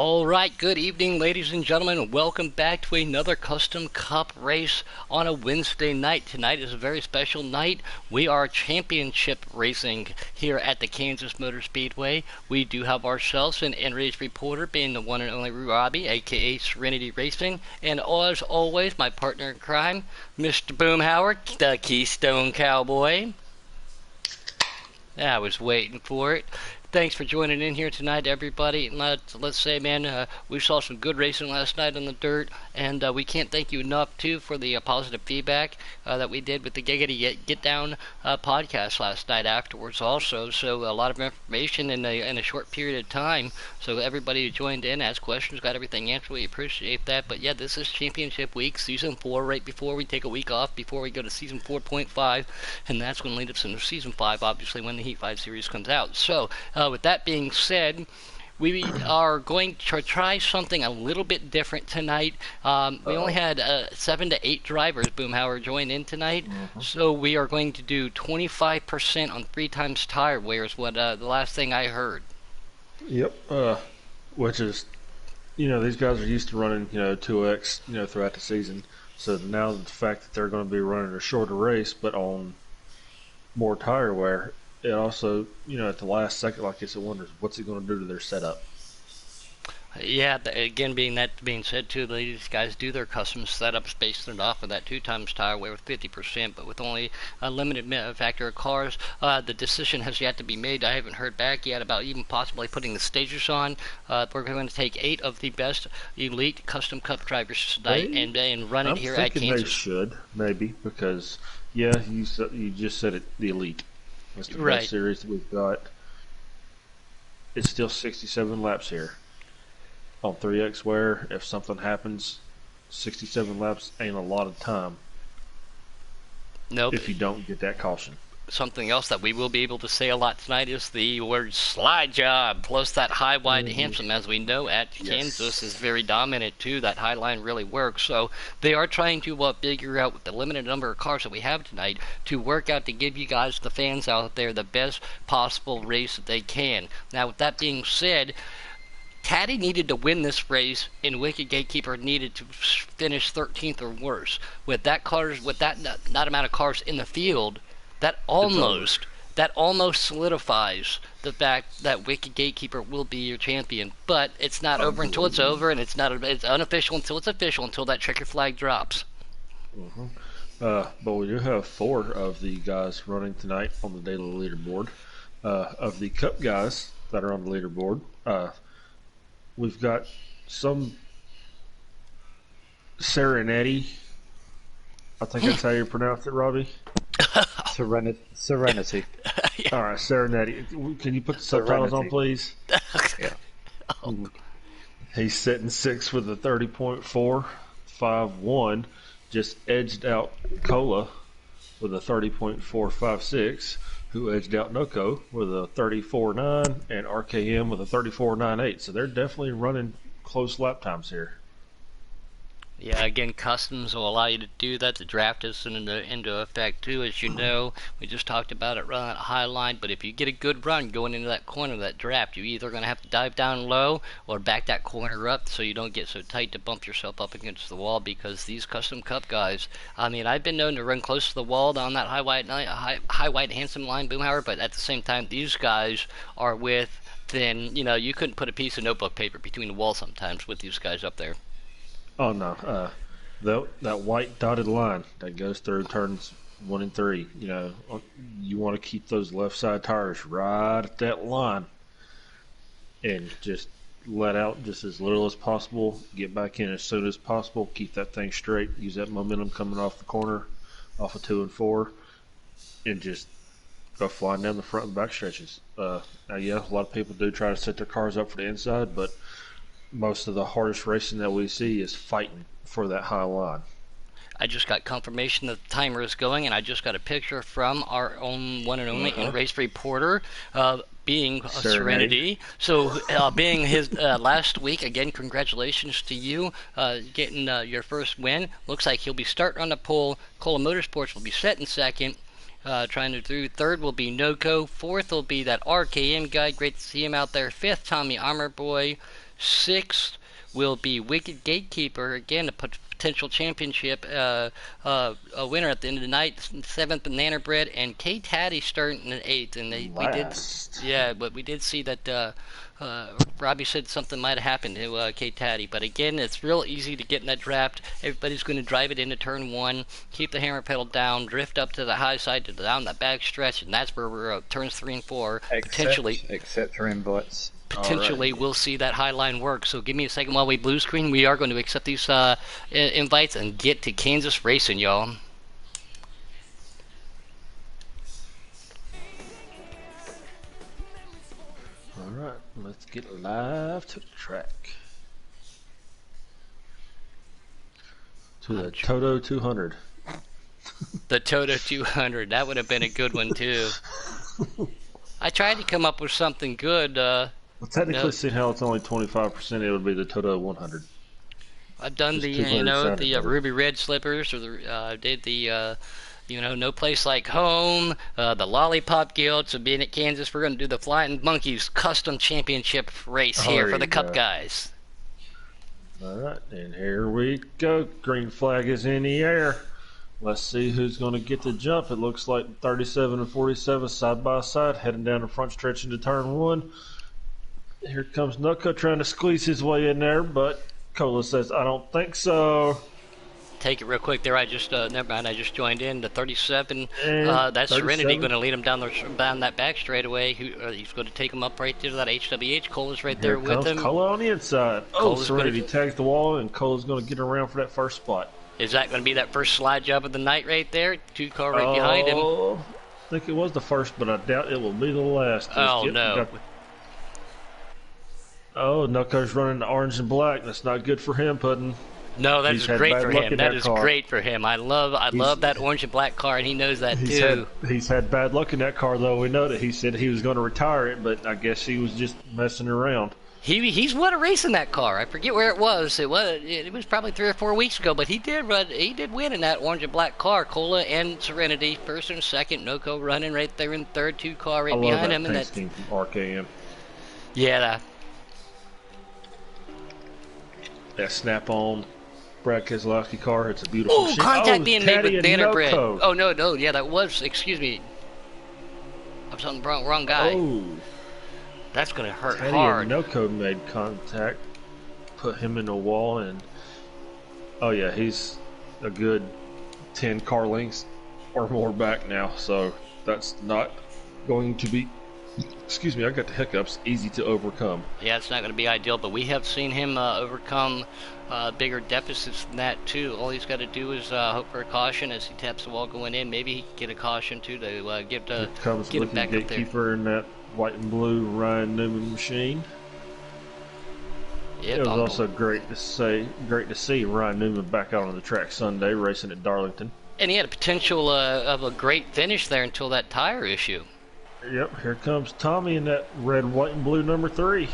All right, good evening, ladies and gentlemen. Welcome back to another Custom Cup race on a Wednesday night. Tonight is a very special night. We are championship racing here at the Kansas Motor Speedway. We do have ourselves an in-race reporter, being the one and only Robbie, aka Serenity Racing, and as always, my partner in crime, Mr. Boomhauer, the Keystone Cowboy. Yeah, I was waiting for it. Thanks for joining in here tonight, everybody. Let's say, man, we saw some good racing last night on the dirt, and we can't thank you enough too for the positive feedback that we did with the Giggity Get Down podcast last night afterwards. Also, so a lot of information in a short period of time. So everybody who joined in, asked questions, got everything answered. We appreciate that. But yeah, this is Championship Week, Season 4, right before we take a week off before we go to Season 4.5, and that's going to lead us into Season 5, obviously, when the Heat 5 series comes out. So with that being said, we are going to try something a little bit different tonight. We only had 7 to 8 drivers, Boomhauer, join in tonight. So we are going to do 25% on 3 times tire wear is what the last thing I heard. Yep. Which is, these guys are used to running, 2x, throughout the season. So now the fact that they're going to be running a shorter race, but on more tire wear, it also, at the last second, like I said, wonders what's it going to do to their setup. Yeah, again, being said too, these guys do their custom setups based off of that 2 times tire wear with 50%, but with only a limited factor of cars. The decision has yet to be made. I haven't heard back yet about even possibly putting the stagers on. We're going to take 8 of the best elite custom cup drivers tonight and run it I'm here at thinking they Kansas. should, maybe, because, yeah, you just said it, the elite. That's the Right. best series that we've got. It's still 67 laps here. On 3x wear, if something happens, 67 laps ain't a lot of time Nope. if you don't get that caution. Something else that we will be able to say a lot tonight is the word slide job. Plus, that high, wide, handsome, as we know at Kansas, is Yes. very dominant too. That high line really works. So they are trying to figure out with the limited number of cars that we have tonight to work out to give you guys, the fans out there, the best possible race that they can. Now, with that being said, Caddy needed to win this race, and Wicked Gatekeeper needed to finish 13th or worse. With that amount of cars in the field, that It's over. almost solidifies the fact that Wicked Gatekeeper will be your champion. But it's not over until it's Agreed. over, and it's unofficial until it's official, until that checker flag drops. hmm but we do have 4 of the guys running tonight on the daily leaderboard. Of the Cup guys that are on the leaderboard, we've got some Serenetti. I think that's how you pronounce it, Robbie. Serenity. All right, Serenetti. Can you put the subtitles on, Serenity. please? Yeah. Mhm. He's sitting 6th with a 30.451. Just edged out Cola with a 30.456, who edged out Noco with a 34.9 and RKM with a 34.98. So they're definitely running close lap times here. Yeah, again, customs will allow you to do that. The draft is into effect too, as you know. We just talked about it running at a high line, but if you get a good run going into that corner of that draft, you're either going to have to dive down low or back that corner up so you don't get so tight to bump yourself up against the wall. Because these custom cup guys, I mean, I've been known to run close to the wall down that high wide handsome line, Boomhauer, but at the same time, these guys are then you couldn't put a piece of notebook paper between the wall sometimes with these guys up there. Oh no, that white dotted line that goes through turns 1 and 3. You want to keep those left side tires right at that line, and just let out just as little as possible. Get back in as soon as possible. Keep that thing straight. Use that momentum coming off the corner, off of 2 and 4, and just go flying down the front and back stretches. Now, yeah, a lot of people do try to set their cars up for the inside, but most of the hardest racing that we see is fighting for that high line. I just got confirmation that the timer is going, and I just got a picture from our own one and only in Uh-huh. race reporter, being a Serenade. Serenity. So, being his last week, again, congratulations to you getting your first win. Looks like he'll be starting on the pole. Cola Motorsports will be set in second. Trying to do third will be Noco. Fourth will be that RKM guy. Great to see him out there. Fifth, Tommy Armor Boy. Sixth will be Wicked Gatekeeper, again a potential championship a winner at the end of the night. Seventh, Banana Bread, and K Taddy starting at eighth. And Last. but we did see that Robbie said something might have happened to K Taddy. But again, it's real easy to get in that draft. Everybody's going to drive it into turn one, keep the hammer pedal down, drift up to the high side to down that back stretch, and that's where we're turns 3 and 4 potentially. Accept your invites. Potentially, we'll see that high line work. So give me a second while we blue screen. We are going to accept these invites and get to Kansas racing, y'all. All right, let's get live to the track. To the Toto 200. The Toto 200. That would have been a good one, too. I tried to come up with something good. Well, technically, seeing how it's only 25%, it would be the Toto 100. I've done the Ruby Red slippers, or did the No Place Like Home, the Lollipop Guild. So being at Kansas, we're going to do the Flying Monkeys Custom Championship race here for the Cup guys. All right, and here we go. Green flag is in the air. Let's see who's going to get the jump. It looks like 37 and 47 side by side, heading down the front stretch into turn one. Here comes Nutco trying to squeeze his way in there, but Cola says, I don't think so. Take it real quick there. I just never mind. I just joined in. The 37. That's 37. Serenity going to lead him down that back straightaway. He's going to take him up right to that HWH. Cola's right there with him. Cola on the inside. Cola's Serenity tags the wall, and Cola's going to get around for that first spot. Is that going to be that first slide job of the night right there? 2 car right behind him. I think it was the first, but I doubt it will be the last. Oh, no. Nutco's running the orange and black. That's not good for him, Puddin'. No, that is great for him. That is great for him. I love that orange and black car, and he knows that too. He's had bad luck in that car, though. We know that he said he was going to retire it, but I guess he was just messing around. He's won a race in that car. I forget where it was. It was probably 3 or 4 weeks ago, but he did win in that orange and black car. Cola and Serenity, first and second. Noco running right there in third, 2 car right behind him. I love that team from RKM. Yeah, that snap-on Brad Keselowski car. It's a beautiful machine. Contact being made with Banana Bread. Oh, no. Yeah, that was, excuse me. I was on the wrong guy. Oh. That's going to hurt Teddy hard. And Noco made contact, put him in the wall, and he's a good 10 car lengths or more back now, so that's not going to be, excuse me, I got the hiccups, easy to overcome. Yeah, it's not going to be ideal, but we have seen him overcome bigger deficits than that, too. All he's got to do is hope for a caution as he taps the wall going in. Maybe he can get a caution, too, to get him back up there. In that white and blue Ryan Newman machine. Yep, it was also great to see Ryan Newman back out on the track Sunday racing at Darlington. And he had a potential of a great finish there until that tire issue. Yep, here comes Tommy in that red, white, and blue number 3.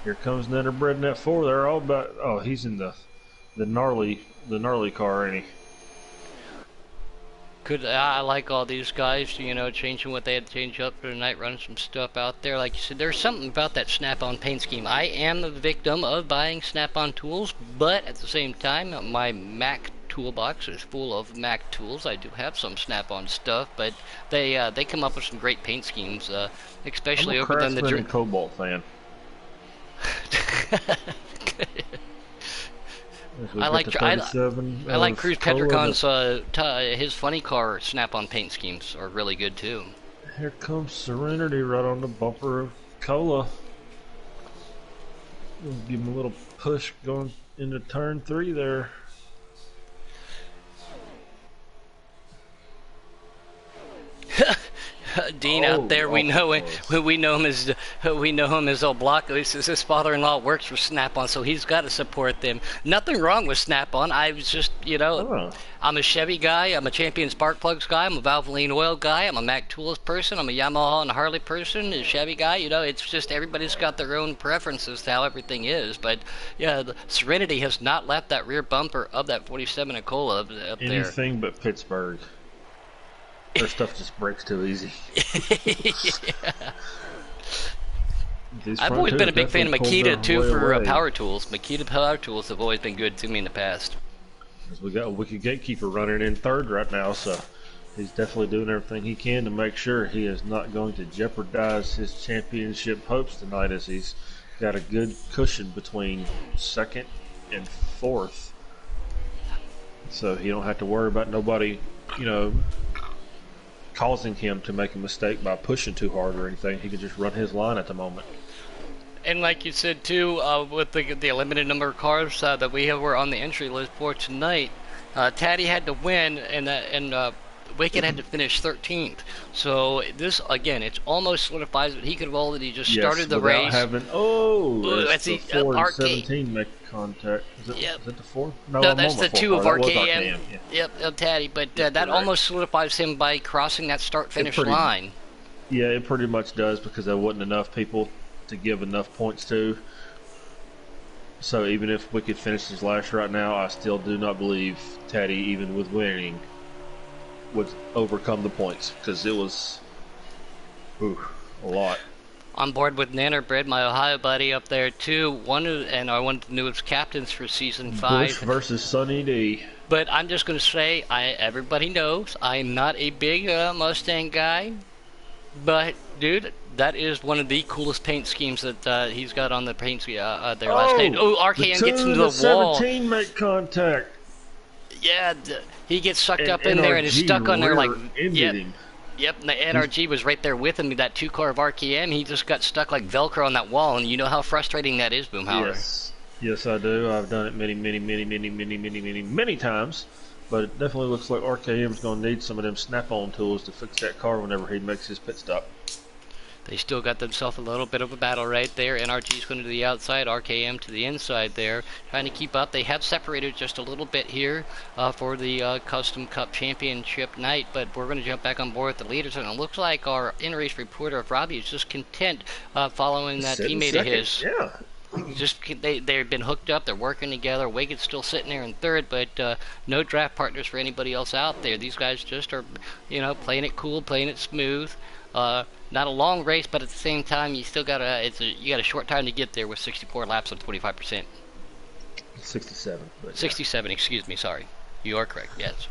Here comes Nanner Bread in that 4. They're all about. Oh, he's in the gnarly car, ain't he? I like all these guys, changing what they had to change up for tonight, running some stuff out there. Like you said, there's something about that Snap-on paint scheme. I am a victim of buying Snap-on tools, but at the same time, my Mac toolbox is full of Mac tools. I do have some Snap-on stuff, but they come up with some great paint schemes, especially over than the Craftsman and Cobalt fan. I like Cruz Petricon's his funny car Snap-on paint schemes are really good too. Here comes Serenity right on the bumper of Cola. We'll give him a little push going into turn 3 there. Dean out there, we know him as old Block. His father-in-law works for Snap-on, so he's got to support them. Nothing wrong with Snap-on. I was just, I'm a Chevy guy, I'm a Champion Spark Plugs guy, I'm a Valvoline Oil guy, I'm a Mac Tools person, I'm a Yamaha and Harley person, a Chevy guy. It's just everybody's got their own preferences to how everything is. But yeah, the Serenity has not left that rear bumper of that 47 Cola up there. Anything but Pittsburgh. Their stuff just breaks too easy. Yeah. These I've front always two been have a big fan of definitely pulled Makita their too way for away. power tools. Makita power tools have always been good to me in the past. 'Cause we got a wicked gatekeeper running in third right now, so he's definitely doing everything he can to make sure he is not going to jeopardize his championship hopes tonight, as he's got a good cushion between second and fourth. So he don't have to worry about nobody, you know, causing him to make a mistake by pushing too hard or anything. He can just run his line at the moment. And like you said too, with the limited number of cars that we were on the entry list for tonight, Taddy had to win, and Wicked had to finish 13th. So this again, it's almost solidifies that he could have already just started the without race. Having, that's the the 4 and RK. 17 make contact. Yep. Is it the 4? No, I'm that's on the four 2 of car. That was RKM. Yeah. Yep, Taddy. But that correct. almost solidifies him by crossing that start-finish pretty- line. Yeah, it pretty much does, because there wasn't enough people to give enough points to. So even if Wicked finishes last right now, I still do not believe Taddy, even with winning, would overcome the points, because it was a lot. On board with Nannerbred, my Ohio buddy up there too. One of the newest captains for season 5. Bush versus Sunny D. But I'm just going to say, everybody knows I'm not a big Mustang guy. But dude, that is one of the coolest paint schemes that he's got on the paint scheme. Their last name. Oh, RKM gets into the wall. 17 make contact. Yeah, he gets sucked And up in there and is NRG stuck on there like. ended Yep. him. Yep, and the NRG was right there with him. That 2 car of RKM, he just got stuck like Velcro on that wall, and you know how frustrating that is, Boomhauer. Yes, I do. I've done it many times. But it definitely looks like RKM's going to need some of them snap-on tools to fix that car whenever he makes his pit stop. They still got themselves a little bit of a battle right there. NRG's going to the outside, RKM to the inside there, trying to keep up. They have separated just a little bit here for the Custom Cup Championship night, but we're going to jump back on board with the leaders, and it looks like our in-race reporter, Robbie, is just content following that teammate of his. Yeah. Just they've been hooked up. They're working together. Wicked's still sitting there in third, but no draft partners for anybody else out there. These guys just are, playing it cool, playing it smooth. Not a long race, but at the same time, you still got you got a short time to get there with 64 laps on 25%. 67. 67. Excuse me. Sorry, you are correct. Yes.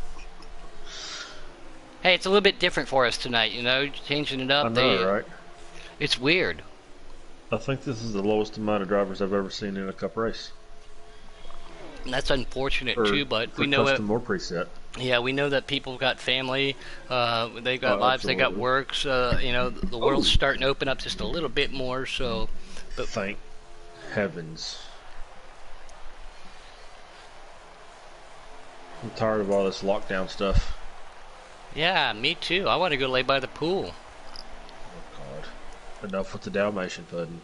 Hey, it's a little bit different for us tonight. Changing it up. I know, right? It's weird. I think this is the lowest amount of drivers I've ever seen in a cup race. And that's unfortunate too, but we know custom or preset. Yeah, we know that people got family, they got lives, they got works. The world's starting to open up just a little bit more. So, but Thank heavens. I'm tired of all this lockdown stuff. yeah, me too. I want to go lay by the pool. Oh God! Enough with the Dalmatian pudding.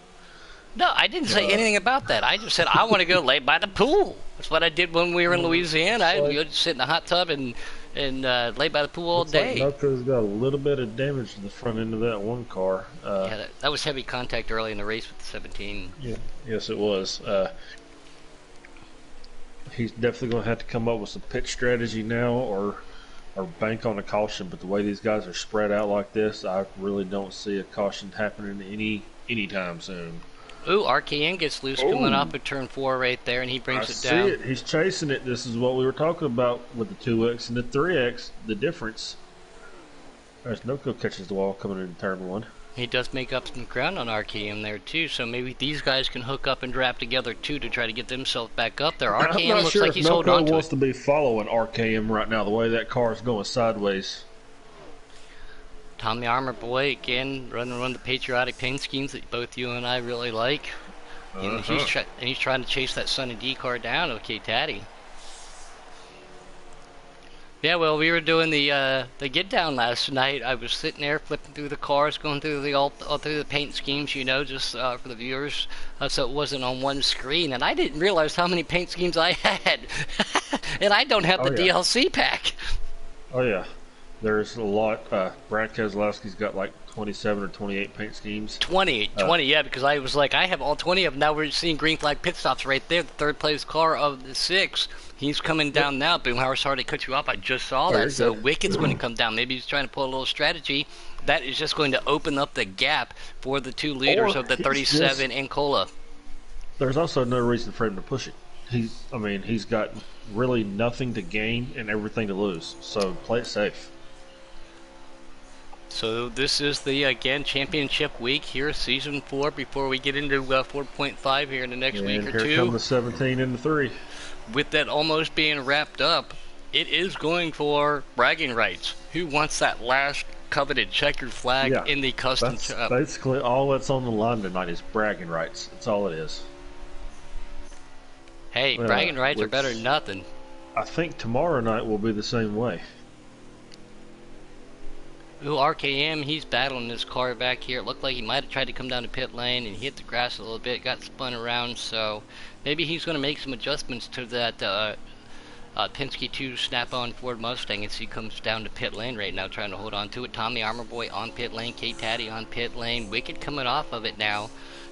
No, I didn't say anything about that. I just said I want to go lay by the pool. That's what I did when we were in Louisiana. I would just sit in the hot tub and lay by the pool all day. Like Noco's got a little bit of damage to the front end of that one car. Yeah, that was heavy contact early in the race with the 17. Yeah. Yes, it was. He's definitely going to have to come up with some pit strategy now, or bank on a caution. But the way these guys are spread out like this, I really don't see a caution happening anytime soon. Ooh, RKN gets loose coming up at turn 4 right there, and he brings it down. See it. He's chasing it. This is what we were talking about with the 2X and the 3X, the difference. There's Noco catches the wall coming into turn 1. He does make up some ground on RKM there too, so maybe these guys can hook up and draft together too to try to get themselves back up there. I'm RKM not looks sure like if he's holding on Noco to wants it. to be following RKM right now, the way that car is going sideways. Tommy Armour boy again running the patriotic paint schemes that both you and I really like. And he's trying to chase that Sunny D car down. Okay, Taddy. Yeah, well, we were doing the get down last night. I was sitting there flipping through the cars, going through all through the paint schemes, just for the viewers, so it wasn't on one screen. And I didn't realize how many paint schemes I had, and I don't have the DLC pack. Oh yeah, there's a lot. Brad Keselowski's got like 27 or 28 paint schemes. 20, yeah, because I was like, I have all 20 of them. Now we're seeing green flag pit stops right there. The third place car of the 6. He's coming down now. Boomhauer, sorry to cut you off. I just saw that. So Wicked's going to come down. Maybe he's trying to pull a little strategy that is just going to open up the gap for the two leaders Or of the he's 37 and Cola. There's also no reason for him to push it. He's got really nothing to gain and everything to lose. So play it safe. So this is the, again, championship week here, season 4, before we get into 4.5 here in the next week or here two. come the 17 and the 3. With that almost being wrapped up, it is going for bragging rights. Who wants that last coveted checkered flag in the custom That's basically all that's on the line tonight is bragging rights. That's all it is. Hey, bragging rights are better than nothing. I think tomorrow night will be the same way. Ooh, RKM, he's battling this car back here. It looked like he might have tried to come down to pit lane and hit the grass a little bit, got spun around, so maybe he's going to make some adjustments to that Penske 2 snap-on Ford Mustang as he comes down to pit lane right now, trying to hold on to it. Tommy Armor Boy on pit lane, K-Taddy on pit lane, Wicked coming off of it now.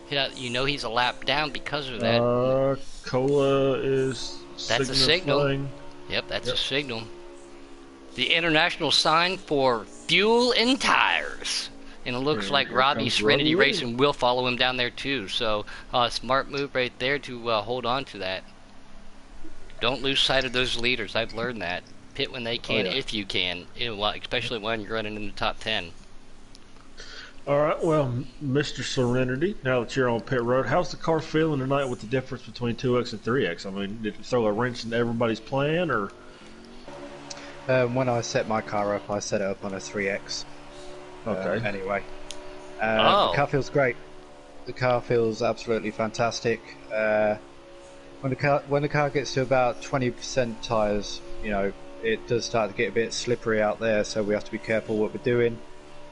Yeah, you know he's a lap down because of that. Cola is That's a signal. Yep, that's a signal. The international sign for fuel and tires. And it looks like Robbie Serenity Racing will follow him down there too. So smart move right there to hold on to that. Don't lose sight of those leaders. I've learned that. Pit when they can, if you can, especially when you're running in the top 10. All right, well, Mr. Serenity, now that you're on pit road, how's the car feeling tonight with the difference between 2X and 3X? I mean, did it throw a wrench into everybody's plan, or? When I set my car up, I set it up on a 3X. Okay. Anyway. The car feels great. The car feels absolutely fantastic. When the car gets to about 20% tyres, you know, it does start to get a bit slippery out there, so we have to be careful what we're doing.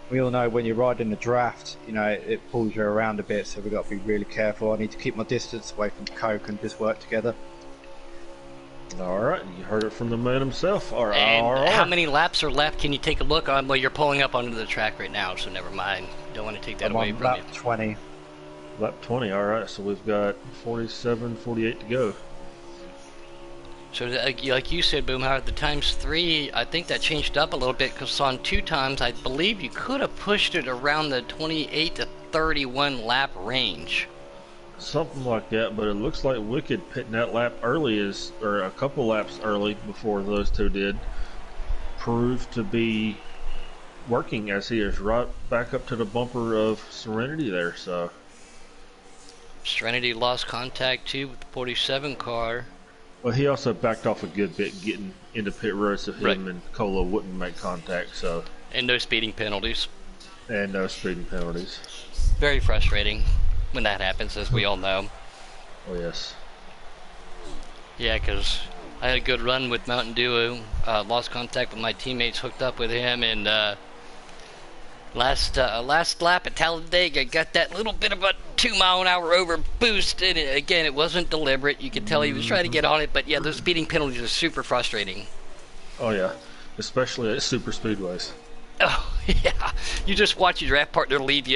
We all know when you're riding a draft, you know, it pulls you around a bit, so we've got to be really careful. I need to keep my distance away from Coke and just work together. All right, you heard it from the man himself. All right. And how many laps are left? Can you take a look on? Well, you're pulling up onto the track right now, so never mind. Don't want to take that away from you. Lap 20. Lap 20, all right. So we've got 47, 48 to go. So, like you said, Boomhauer, the times 3, I think that changed up a little bit because on 2 times, I believe you could have pushed it around the 28 to 31 lap range. Something like that, but it looks like Wicked pitting that lap early or a couple laps early before those two did, proved to be working as he is right back up to the bumper of Serenity there. So Serenity lost contact too with the 47 car. Well, he also backed off a good bit getting into pit road, so him and Cola wouldn't make contact. So and no speeding penalties. And no speeding penalties. Very frustrating when that happens, as we all know. Oh, yes. Yeah, because I had a good run with Mountain Dew. Lost contact with my teammates, hooked up with him, and last lap at Talladega, got that little bit of a 2-mile-an-hour over boost, and again, it wasn't deliberate. You could tell he was trying to get on it, but yeah, those speeding penalties are super frustrating. Oh, yeah. Especially at super speedways. Oh, yeah. You just watch your draft partner leave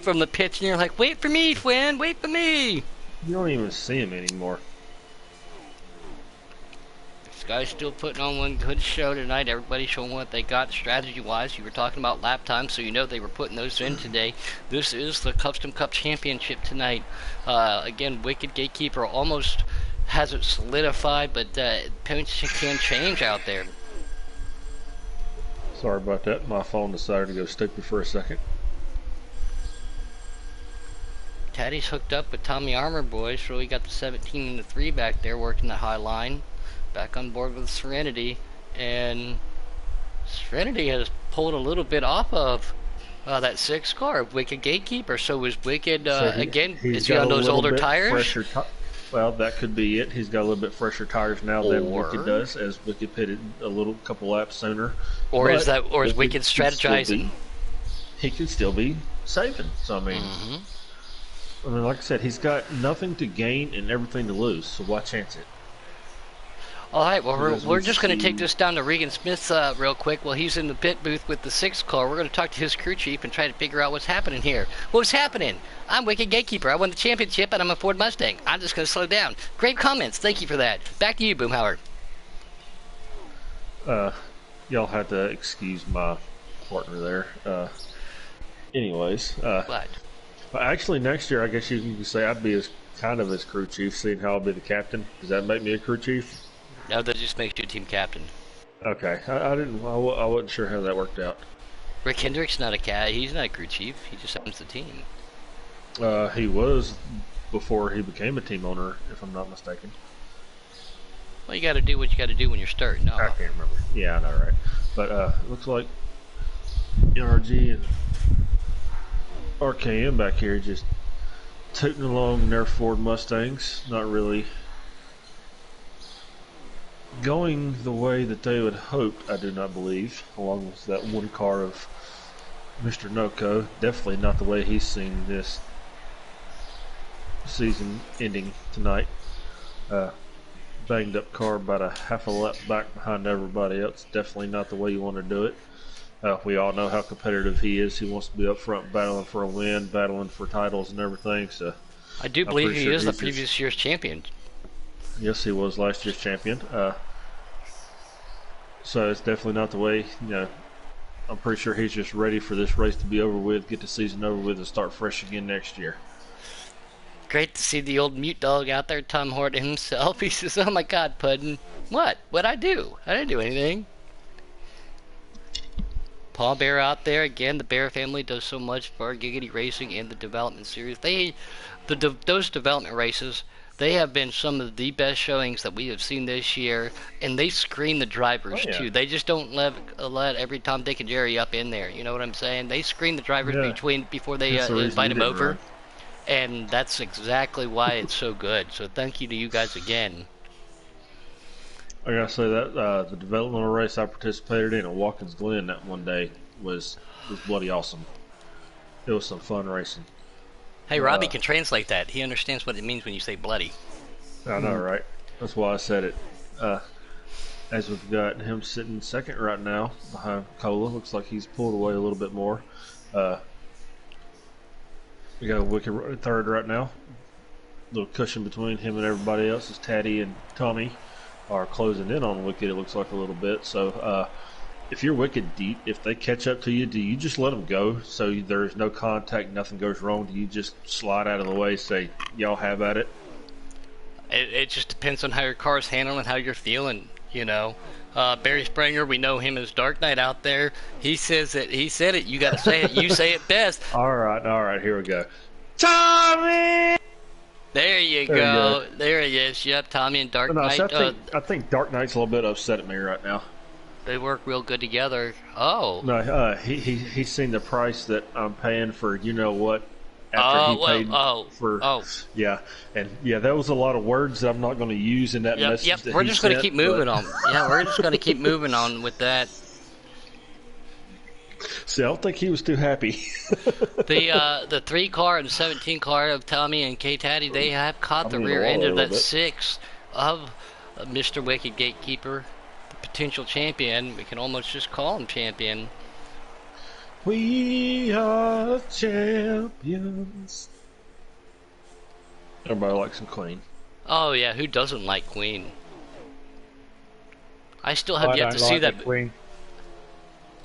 from the pits, and you're like, wait for me, Fwin, wait for me. You don't even see him anymore. This guy's still putting on one good show tonight. Everybody showing what they got strategy-wise. You were talking about lap time, so you know they were putting those in today. This is the Custom Cup Championship tonight. Again, Wicked Gatekeeper almost has it solidified, but points can change out there. Sorry about that. My phone decided to go stupid for a second. Taddy's hooked up with Tommy Armor Boy, so we got the 17 and the 3 back there working the high line. Back on board with Serenity, and Serenity has pulled a little bit off of that 6 car, Wicked Gatekeeper. So is Wicked, again, is he on those older tires? Well, that could be it. He's got a little bit fresher tires now than Wicked does, as Wicked pitted a couple laps sooner. Or is Wicked strategizing? He could still be saving. So I mean, like I said, he's got nothing to gain and everything to lose. So why chance it? All right, well, we're just going to take this down to Regan Smith real quick. While he's in the pit booth with the 6 car, we're going to talk to his crew chief and try to figure out what's happening here. What's happening? I'm Wicked Gatekeeper. I won the championship, and I'm a Ford Mustang. I'm just going to slow down. Great comments. Thank you for that. Back to you, Boomhauer. Y'all had to excuse my partner there. anyways, What? actually next year I guess you can say I'd be as kind of as crew chief, seeing how I'll be the captain. Does that make me a crew chief? No, that just makes you a team captain. Okay, I didn't. I wasn't sure how that worked out. Rick Hendrick's not a cat. He's not a crew chief. He just owns the team. He was before he became a team owner, if I'm not mistaken. Well, you got to do what you got to do when you're starting off. I can't remember. Yeah, I know, right? But looks like NRG and RKM back here just tooting along in their Ford Mustangs, not really going the way that they would hope, I do not believe, along with that one car of Mr. Noko. Definitely not the way he's seen this season ending tonight. Banged up car about a half a lap back behind everybody else. Definitely not the way you want to do it. We all know how competitive he is. He wants to be up front battling for a win, battling for titles and everything. So I do believe he is the previous year's champion. Yes, he was last year's champion. So it's definitely not the way, I'm pretty sure he's just ready for this race to be over with, get the season over with, and start fresh again next year. Great to see the old mute dog out there, Tom Horton himself. He says, "Oh my God, Puddin', what? What'd I do? I didn't do anything." Paul Bear out there again. The Bear family does so much for Giggity Racing and the development series. Those development races, they have been some of the best showings that we have seen this year, and they screen the drivers too. They just don't let every Tom, Dick, and Jerry up in there. You know what I'm saying? They screen the drivers before they invite them over. Right. And that's exactly why it's so good. So thank you to you guys again. I gotta say that the developmental race I participated in at Watkins Glen that one day was bloody awesome. It was some fun racing. Hey, Robbie can translate that. He understands what it means when you say bloody. I know, right? That's why I said it. As we've got him sitting second right now behind Cola. Looks like he's pulled away a little bit more. We got a Wicked third right now. Little cushion between him and everybody else as Taddy and Tommy are closing in on Wicked, it looks like a little bit. So if you're Wicked deep, if they catch up to you, do you just let them go so there's no contact, nothing goes wrong? Do you just slide out of the way, say, y'all have at it? It just depends on how your car's handling, how you're feeling, Barry Springer, we know him as Dark Knight out there. He says it. He said it. You got to say it. You say it best. All right. Here we go. Tommy! There you go. There he is. Yep, Tommy and Dark Knight. I think Dark Knight's a little bit upset at me right now. They work real good together. Oh. No, he's seen the price that I'm paying for what. Yeah, and that was a lot of words that I'm not going to use in that message. Yep, we're just going to keep moving on. Yeah, we're just going to keep moving on with that. See, I don't think he was too happy. The 3 car and 17 car of Tommy and K Taddy, they have caught the rear end of that 6 of Mr. Wicked Gatekeeper, the potential champion. We can almost just call him champion. We are champions. Everybody likes some Queen. Oh yeah, who doesn't like Queen? I still have yet to see that. Queen.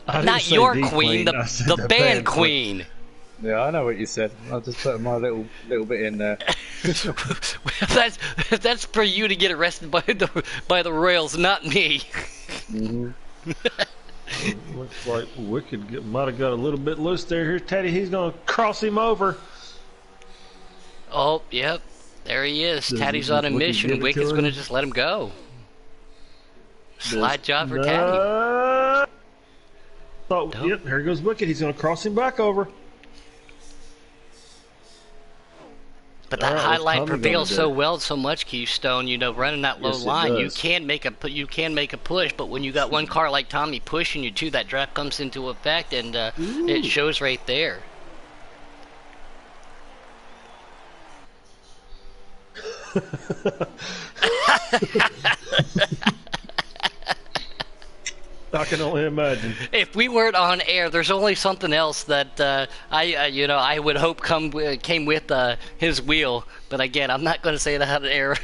Not your Queen, the band Queen. Yeah, I know what you said. I'll just put my little bit in there. that's for you to get arrested by the Royals, not me. Mm-hmm. Looks like Wicked might have got a little bit loose there. Here's Teddy. He's going to cross him over. Oh, yep. There he is. Taddy's on a mission. Wicked's going to just let him go. Slide job for Taddy. Yep, here goes Wicked. He's going to cross him back over. But that high line prevails so well, so much, Keystone. Running that low line, you can make a push. But when you got one car like Tommy pushing you too, that draft comes into effect, and it shows right there. I can only imagine. If we weren't on air, there's only something else that I would hope came with his wheel. But again, I'm not going to say that on air.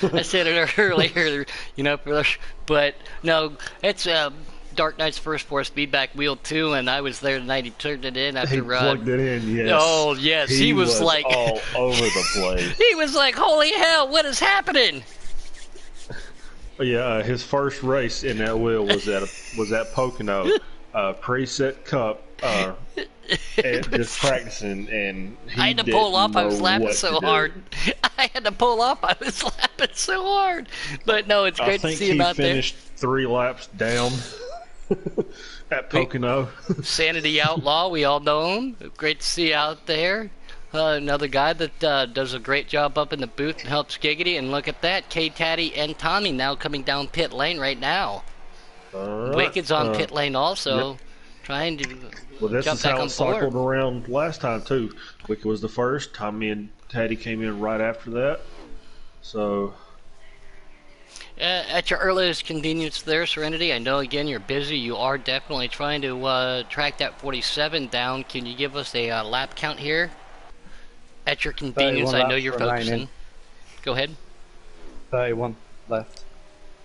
I said it earlier, But no, it's Dark Knight's First Force feedback wheel too, and I was there the night he turned it in after. He plugged it in. Yes. Oh yes, he was like all over the place. He was like, "Holy hell, what is happening?" Yeah, his first race in that wheel was at Pocono, preset cup, just practicing, and I had to pull off. I was laughing so hard. I had to pull off. I was laughing so hard. But no, it's great to see him out there. I think he finished 3 laps down at Pocono. Sanity Outlaw, we all know him. Great to see out there. Another guy that does a great job up in the booth and helps Giggity. And look at that, K-Taddy and Tommy now coming down pit lane right now. Wicked's on pit lane also, trying to this jump is back how on it cycled board. around last time too. Wicked was the first. Tommy and Taddy came in right after that. So at your earliest convenience there, Serenity, I know again you're busy. You are definitely trying to track that 47 down. Can you give us a lap count here? At your convenience, I know you're focusing. Go ahead. 31 left.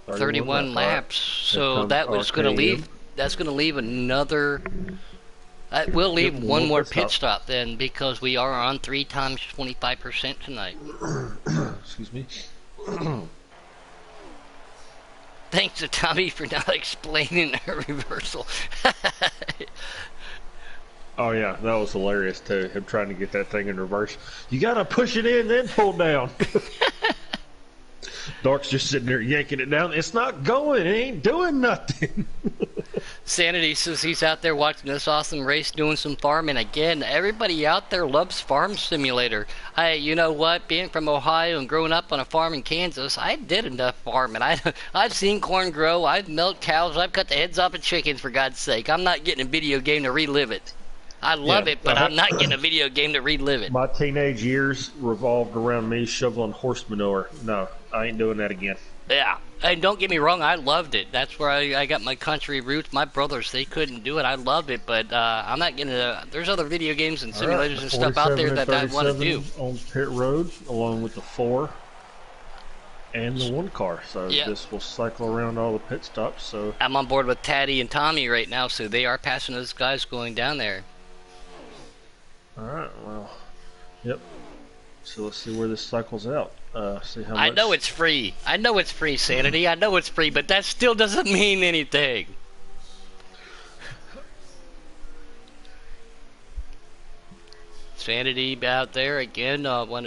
31 laps. So that was going to leave. That's going to leave another. We'll leave one more pit stop then, because we are on 3 times 25% tonight. Excuse me. Thanks to Tommy for not explaining a reversal. Oh yeah, that was hilarious too. Him trying to get that thing in reverse. You gotta push it in, then pull down. Dark's just sitting there yanking it down. It's not going. It ain't doing nothing. Sanity says he's out there watching this awesome race, doing some farming. Again, everybody out there loves Farm Simulator. You know what? Being from Ohio and growing up on a farm in Kansas, I did enough farming. I've seen corn grow. I've milked cows. I've cut the heads off of chickens, for God's sake. I'm not getting a video game to relive it. I love it, but I'm not getting a video game to relive it. My teenage years revolved around me shoveling horse manure. No, I ain't doing that again. Yeah, and don't get me wrong, I loved it. That's where I got my country roots. My brothers, they couldn't do it. I loved it, but I'm not going to... There's other video games and simulators and stuff out there that I want to do. On pit road, along with the 4 and the 1 car. So this will cycle around all the pit stops. So I'm on board with Taddy and Tommy right now, so they are passing those guys going down there. Alright, well, yep. So let's see where this cycles out. See how much... I know it's free. I know it's free, Sanity. I know it's free, but that still doesn't mean anything. Sanity out there again.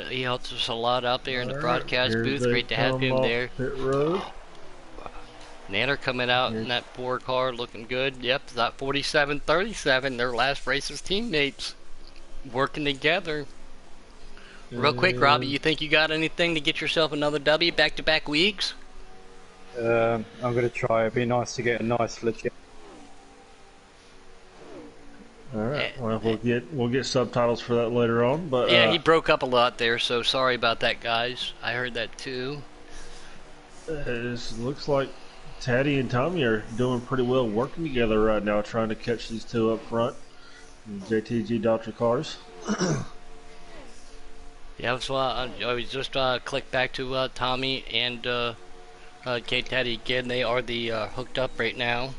He helps us a lot out there in the broadcast booth. Great to have him there. Pit road. Nanner coming out in that 4 car, looking good. Yep, that 47-37. Their last race as teammates, working together. Real quick, Robbie, you think you got anything to get yourself another W back-to-back weeks? I'm going to try. It'd be nice to get a nice legit. All right. Well, we'll get subtitles for that later on. But yeah, he broke up a lot there, so sorry about that, guys. I heard that too. It looks like Taddy and Tommy are doing pretty well working together right now, trying to catch these 2 up front. JTG Dr. Cars. Yeah, so I was just clicked back to Tommy and K-Taddy again. They are the hooked up right now.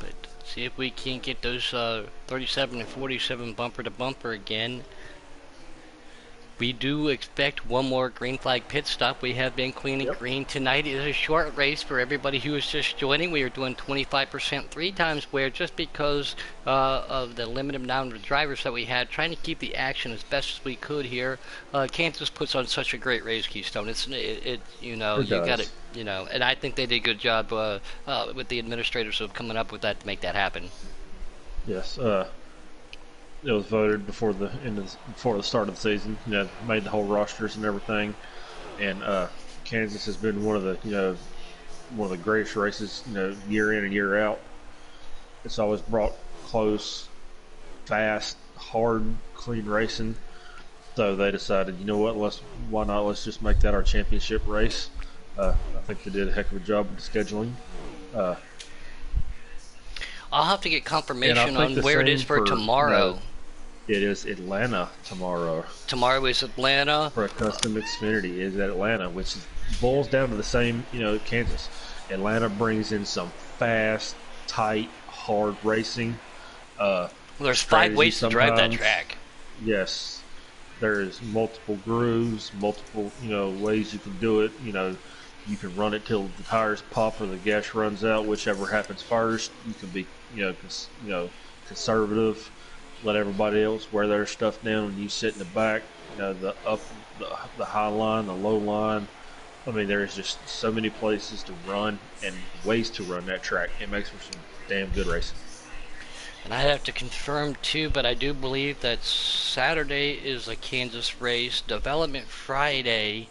But see if we can get those 37 and 47 bumper to bumper again. We do expect one more green flag pit stop. We have been cleaning green. Tonight is a short race for everybody who is just joining. We are doing 25% 3 times where just because of the limited amount of drivers that we had, trying to keep the action as best as we could here. Kansas puts on such a great race, Keystone. You got it, and I think they did a good job with the administrators of coming up with that to make that happen. Yes. It was voted before the start of the season. Made the whole rosters and everything. And Kansas has been one of the greatest races, year in and year out. It's always brought close, fast, hard, clean racing. So they decided, why not? Let's just make that our championship race. I think they did a heck of a job with the scheduling. I'll have to get confirmation on where it is for tomorrow. It is Atlanta tomorrow. Tomorrow is Atlanta. For a custom Xfinity is at Atlanta, which boils down to the same, Kansas. Atlanta brings in some fast, tight, hard racing. There's 5 ways to drive that track. Yes. There's multiple grooves, multiple, ways you can do it. You can run it till the tires pop or the gas runs out, whichever happens first. You can be, conservative. Let everybody else wear their stuff down, and you sit in the back. The high line, the low line. I mean, there's just so many places to run and ways to run that track. It makes for some damn good racing. And I have to confirm too, but I do believe that Saturday is a Kansas race. Development Friday.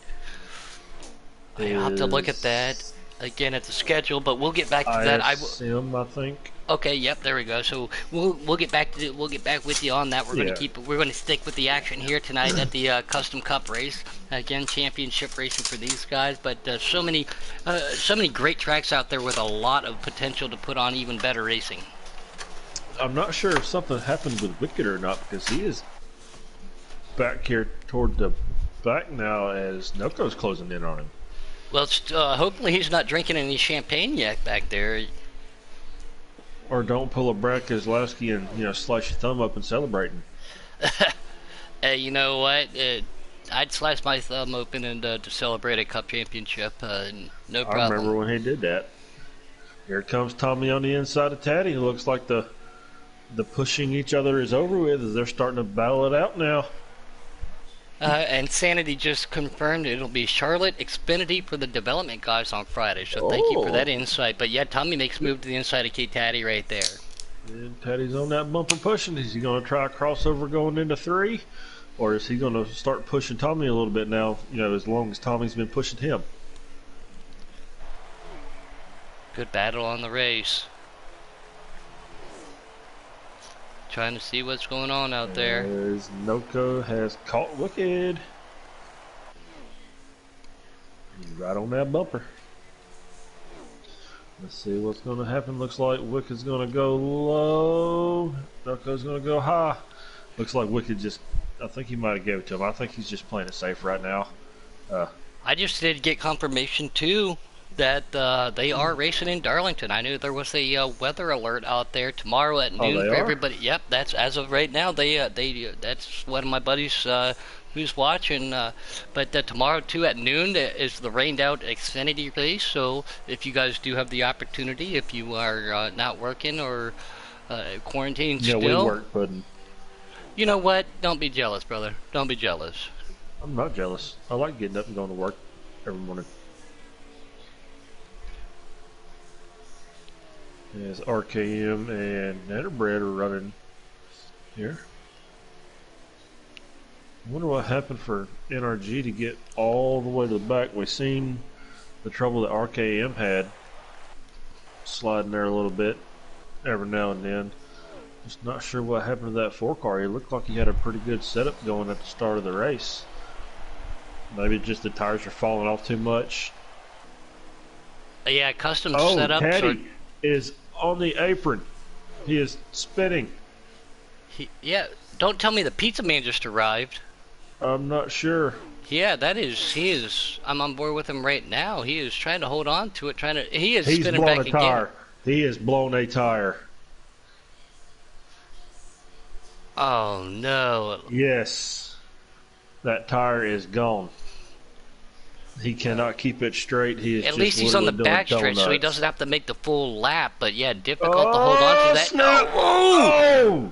I'll have to look at that again at the schedule, but we'll get back to that. I think. Okay, yep, there we go. So we'll get back with you on that. We're going to stick with the action here tonight at the Custom Cup race. Again, championship racing for these guys, but so many great tracks out there with a lot of potential to put on even better racing. I'm not sure if something happened with Wicked or not, because he is back here toward the back now as Noco's closing in on him. Well, hopefully he's not drinking any champagne yet back there. Or don't pull a Brad Keselowski and, slice your thumb up and celebrating. Hey, you know what? I'd slice my thumb open and to celebrate a Cup championship. No problem. I remember when he did that. Here comes Tommy on the inside of Taddy. It looks like the pushing each other is over with as they're starting to battle it out now. And Sanity just confirmed it'll be Charlotte Xfinity for the development guys on Friday. So thank you for that insight. But yeah, Tommy makes move to the inside of K Taddy right there. And Taddy's on that bumper pushing. Is he going to try a crossover going into 3? Or is he going to start pushing Tommy a little bit now, as long as Tommy's been pushing him? Good battle on the race. Trying to see what's going on out there. As Noco has caught Wicked. He's right on that bumper. Let's see what's going to happen. Looks like Wicked's going to go low. Noco's going to go high. Looks like Wicked I think he might have gave it to him. I think he's just playing it safe right now. I just did get confirmation too that they are racing in Darlington. I knew there was a weather alert out there tomorrow at noon for everybody. Yep, that's as of right now. They that's one of my buddies who's watching. But tomorrow too at noon is the rained out Xfinity race. So if you guys do have the opportunity, if you are not working or quarantined still, we work, Puddin'. You know what? Don't be jealous, brother. Don't be jealous. I'm not jealous. I like getting up and going to work every morning. As RKM and Netterbread are running here. I wonder what happened for NRG to get all the way to the back. We've seen the trouble that RKM had sliding there a little bit every now and then. Just not sure what happened to that 4-car. It looked like he had a pretty good setup going at the start of the race. Maybe just the tires are falling off too much. Yeah, custom setups Taddy is on the apron. He is spinning. Yeah, don't tell me the pizza man just arrived. I'm not sure. Yeah, he is. I'm on board with him right now. He is trying to hold on to it. He's spinning back again. Tire. He has blown a tire. Oh no. Yes. That tire is gone. He cannot keep it straight. He is At least he's on the back stretch, so he doesn't have to make the full lap. But yeah, difficult to hold on to that. Snap. Oh!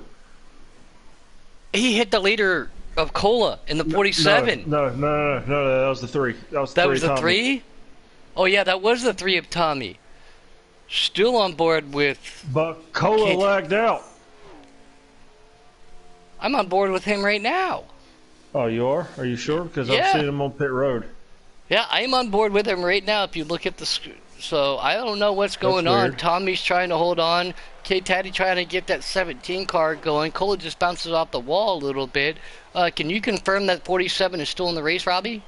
He hit the leader of Cola in the 47. No, that was the 3. That was the 3? Oh yeah, that was the 3 of Tommy. Still on board with... But Cola lagged out. I'm on board with him right now. Oh, you are? Are you sure? Because I'm seeing him on pit road. Yeah, I'm on board with him right now. If you look at the... So, I don't know what's going on. Tommy's trying to hold on. K-Taddy trying to get that 17 car going. Cola just bounces off the wall a little bit. Can you confirm that 47 is still in the race, Robbie?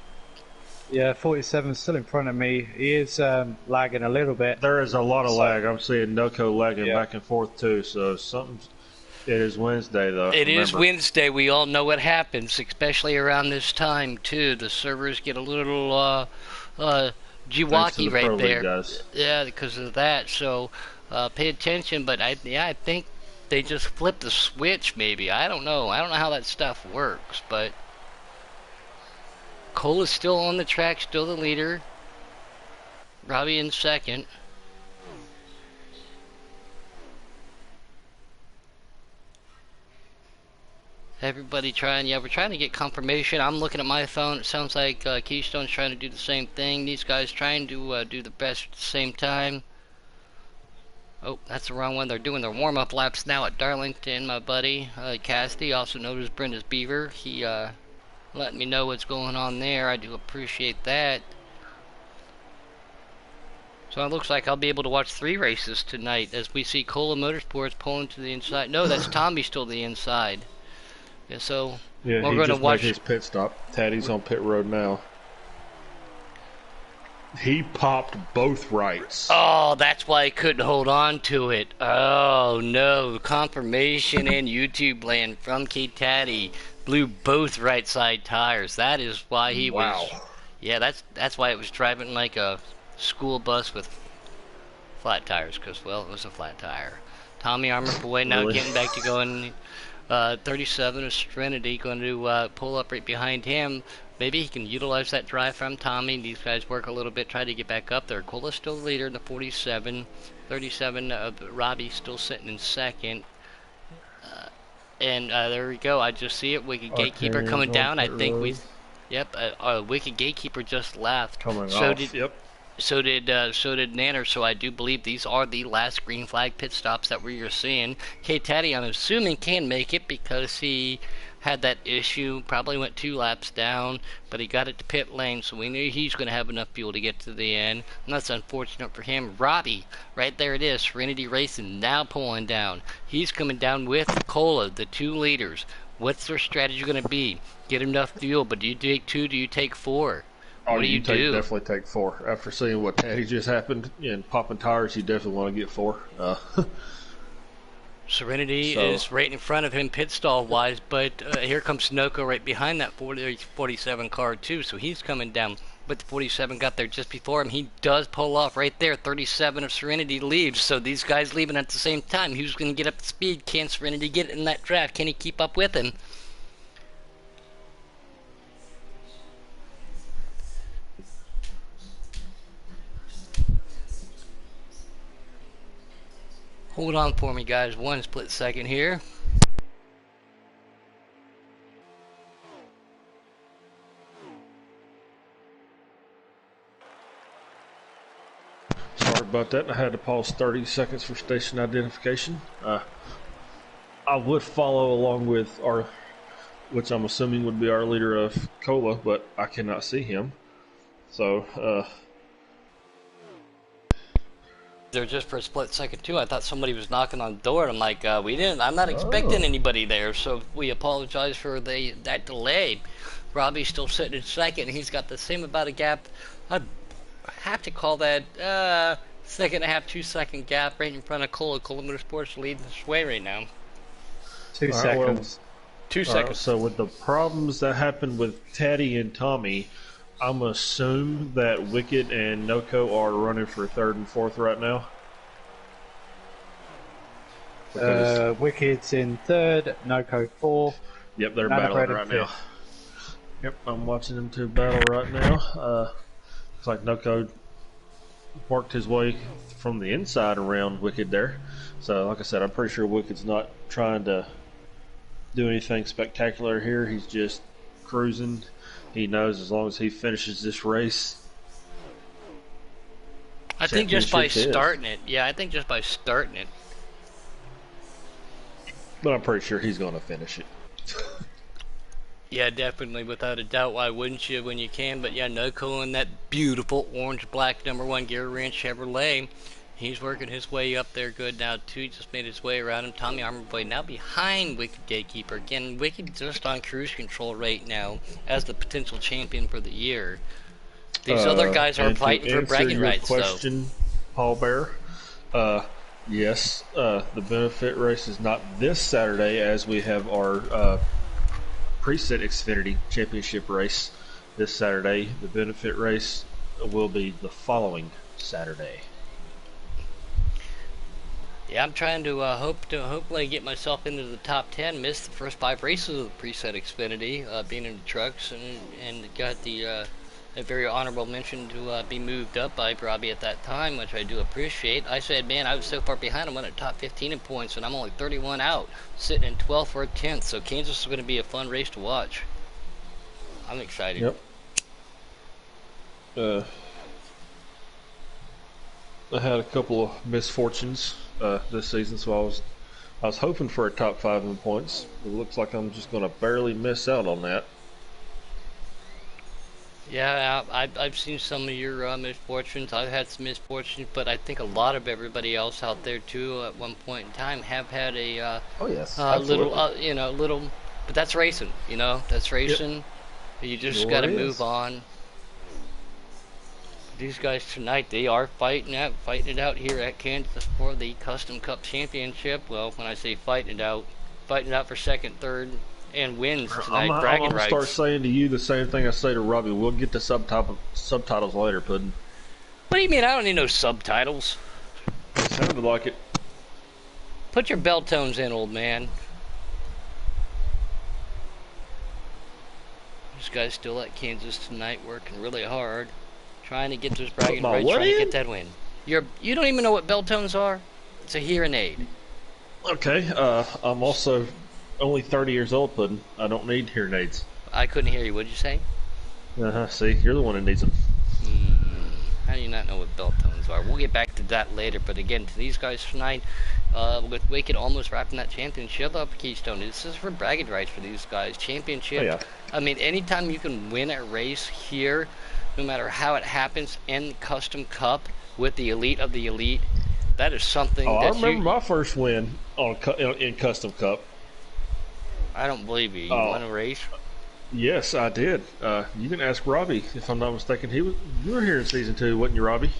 Yeah, 47 is still in front of me. He is lagging a little bit. There is a lot of lag. I'm seeing Noco lagging back and forth too, so something's... It is Wednesday, though. It is remember. Wednesday. We all know what happens, especially around this time, too. The servers get a little Jiwaki right there. Guys. Yeah, because of that. So pay attention. But I think they just flipped the switch, maybe. I don't know. I don't know how that stuff works, but Cole is still on the track, still the leader. Robbie in second. Everybody trying, yeah, we're trying to get confirmation. I'm looking at my phone. It sounds like Keystone's trying to do the same thing. These guys trying to do the best at the same time. Oh, that's the wrong one. They're doing their warm-up laps now at Darlington, my buddy. Cassidy, also known as Brenda's Beaver. He let me know what's going on there. I do appreciate that. So it looks like I'll be able to watch 3 races tonight as we see Cola Motorsports pulling to the inside. No, that's Tommy still to the inside. Yeah, so we're going to watch his pit stop. Taddy's on pit road now. He popped both rights. Oh, that's why I couldn't hold on to it. Oh no, confirmation in YouTube land from Kate Taddy blew both right side tires. That is why he was. Yeah, that's why it was driving like a school bus with flat tires. Because well, it was a flat tire. Tommy Armour Boy now getting back to going. 37 of Serenity going to pull up right behind him. Maybe he can utilize that drive from Tommy. These guys work a little bit, try to get back up there. Cola's still the leader in the 47. 37 of Robbie still sitting in second. And there we go. I just see it. Wicked Gatekeeper coming down. I think we... Yep, Wicked Gatekeeper just left. Coming off, yep. So did Nanner, so I do believe these are the last green flag pit stops that we are seeing. K-Taddy, I'm assuming, can make it because he had that issue, probably went 2 laps down, but he got it to pit lane, so we knew he's going to have enough fuel to get to the end, and that's unfortunate for him. Robbie, right there it is, Serenity Racing now pulling down. He's coming down with Cola, the 2 leaders. What's their strategy going to be? Get enough fuel, but do you take 2, do you take 4? What do you do? Definitely take 4. After seeing what Taddy just happened and popping tires, you definitely want to get 4. Serenity is right in front of him pit stall wise, but here comes Sunoco right behind that 47 car too, so he's coming down. But the 47 got there just before him. He does pull off right there. 37 of Serenity leaves, so these guys leaving at the same time. Who's going to get up to speed? Can Serenity get in that draft? Can he keep up with him? Hold on for me, guys. 1 split second here. Sorry about that. I had to pause 30 seconds for station identification. I would follow along with our, which I'm assuming would be our leader of Cola, but I cannot see him. So, there just for a split second too. I thought somebody was knocking on the door, and I'm like, I'm not expecting anybody there, so we apologize for that delay. Robbie's still sitting in second. He's got the same amount of gap. I have to call that second and a half, 2 second gap right in front of Cola. Cola Motorsports leading this way right now. 2 seconds. 2 seconds. So with the problems that happened with Taddy and Tommy, I'm assume that Wicked and Noco are running for 3rd and 4th right now. Wicked's in 3rd, Noco 4th. Yep, they're battling right now. Yep, I'm watching them 2 battle right now. Looks like Noco worked his way from the inside around Wicked there. So, like I said, I'm pretty sure Wicked's not trying to do anything spectacular here. He's just cruising. He knows as long as he finishes this race. I think just by starting it. Yeah, I think just by starting it. But I'm pretty sure he's going to finish it. Yeah, definitely, without a doubt. Why wouldn't you when you can? But yeah, Noco in that beautiful orange-black #1 Gear Ranch Chevrolet. He's working his way up there good now, too. He just made his way around him. Tommy Armour Boy now behind Wicked Gatekeeper. Again, Wicked just on cruise control right now as the potential champion for the year. These other guys are fighting for bragging rights, question, Paul Bear, Yes, the benefit race is not this Saturday, as we have our preset Xfinity Championship race this Saturday. The benefit race will be the following Saturday. Yeah, I'm trying to hopefully get myself into the top 10. Missed the first 5 races of the preset Xfinity, being in the trucks, and got the a very honorable mention to be moved up by Robbie at that time, which I do appreciate. I said, man, I was so far behind. I'm in the top 15 in points, and I'm only 31 out, sitting in 12th or 10th. So Kansas is going to be a fun race to watch. I'm excited. Yep. I had a couple of misfortunes this season, so I was hoping for a top 5 in points. It looks like I'm just going to barely miss out on that. Yeah, I've seen some of your misfortunes. I've had some misfortunes, but I think a lot of everybody else out there too, at one point in time, have had a oh yes, little, little. But that's racing, That's racing. Yep. You just got to move on. These guys tonight, they are fighting it out here at Kansas for the Custom Cup Championship. Well, when I say fighting it out for second, third, and wins tonight. I'm bragging gonna start saying to you the same thing I say to Robbie. We'll get the subtitles later, Puddin'. What do you mean? I don't need no subtitles. It sounded like it. Put your bell tones in, old man. This guy's still at Kansas tonight, working really hard, trying to get those bragging rights, trying to get that win. You don't even know what bell tones are? It's a hearing aid. Okay. I'm also only 30 years old, Puddin'. I don't need hearing aids. I couldn't hear you. What did you say? See, you're the one who needs them. How do you not know what bell tones are? We'll get back to that later. But again, to these guys tonight, with Wicked almost wrapping that championship up, Keystone, this is for bragging rights for these guys. Championship. Oh, yeah. I mean, anytime you can win a race here, no matter how it happens, in Custom Cup with the elite of the elite, that is something. I remember my first win in Custom Cup. I don't believe you. You won a race? Yes, I did. You can ask Robbie, if I'm not mistaken. You were here in season 2, wasn't you, Robbie?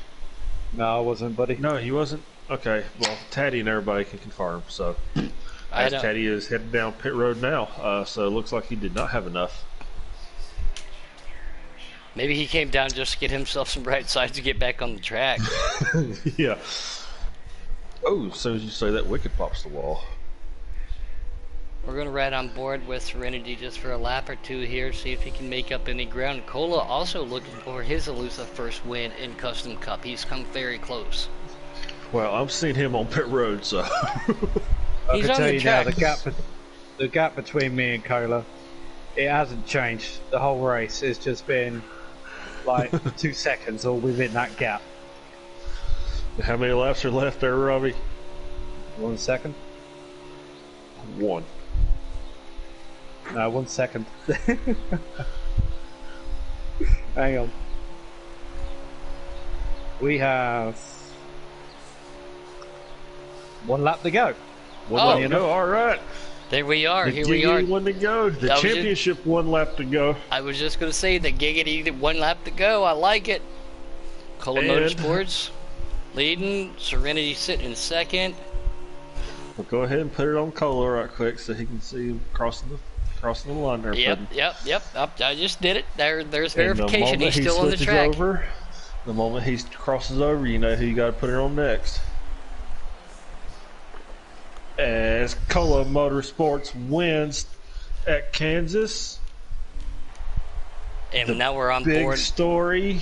No, I wasn't, buddy. No, he wasn't? Okay, well, Taddy and everybody can confirm. So, Taddy is headed down pit road now, so it looks like he did not have enough. Maybe he came down just to get himself some right sides to get back on the track. Yeah. Oh, as soon as you say that, Wicked pops the wall. We're going to ride on board with Serenity just for a lap or two here, see if he can make up any ground. Cola also looking for his elusive first win in Custom Cup. He's come very close. Well, I'm seeing him on pit road, so... I can tell you now, the gap between me and Cola, it hasn't changed. The whole race has just been like 2 seconds all within that gap. How many laps are left there, Robbie? 1 second. 1. No, 1 second. Hang on. We have 1 lap to go. One lap to go, alright. There we are, here we are. One to go. The championship 1 lap to go. I was just going to say the giggity 1 lap to go. I like it. Cola Motorsports leading. Serenity sitting in second. Well, go ahead and put it on Cola right quick so he can see him crossing the line there. Yep. I just did it. There's verification. He's still on the track. The moment he crosses over, you know who you got to put it on next. As Cola Motorsports wins at Kansas. And now we're on board. Big story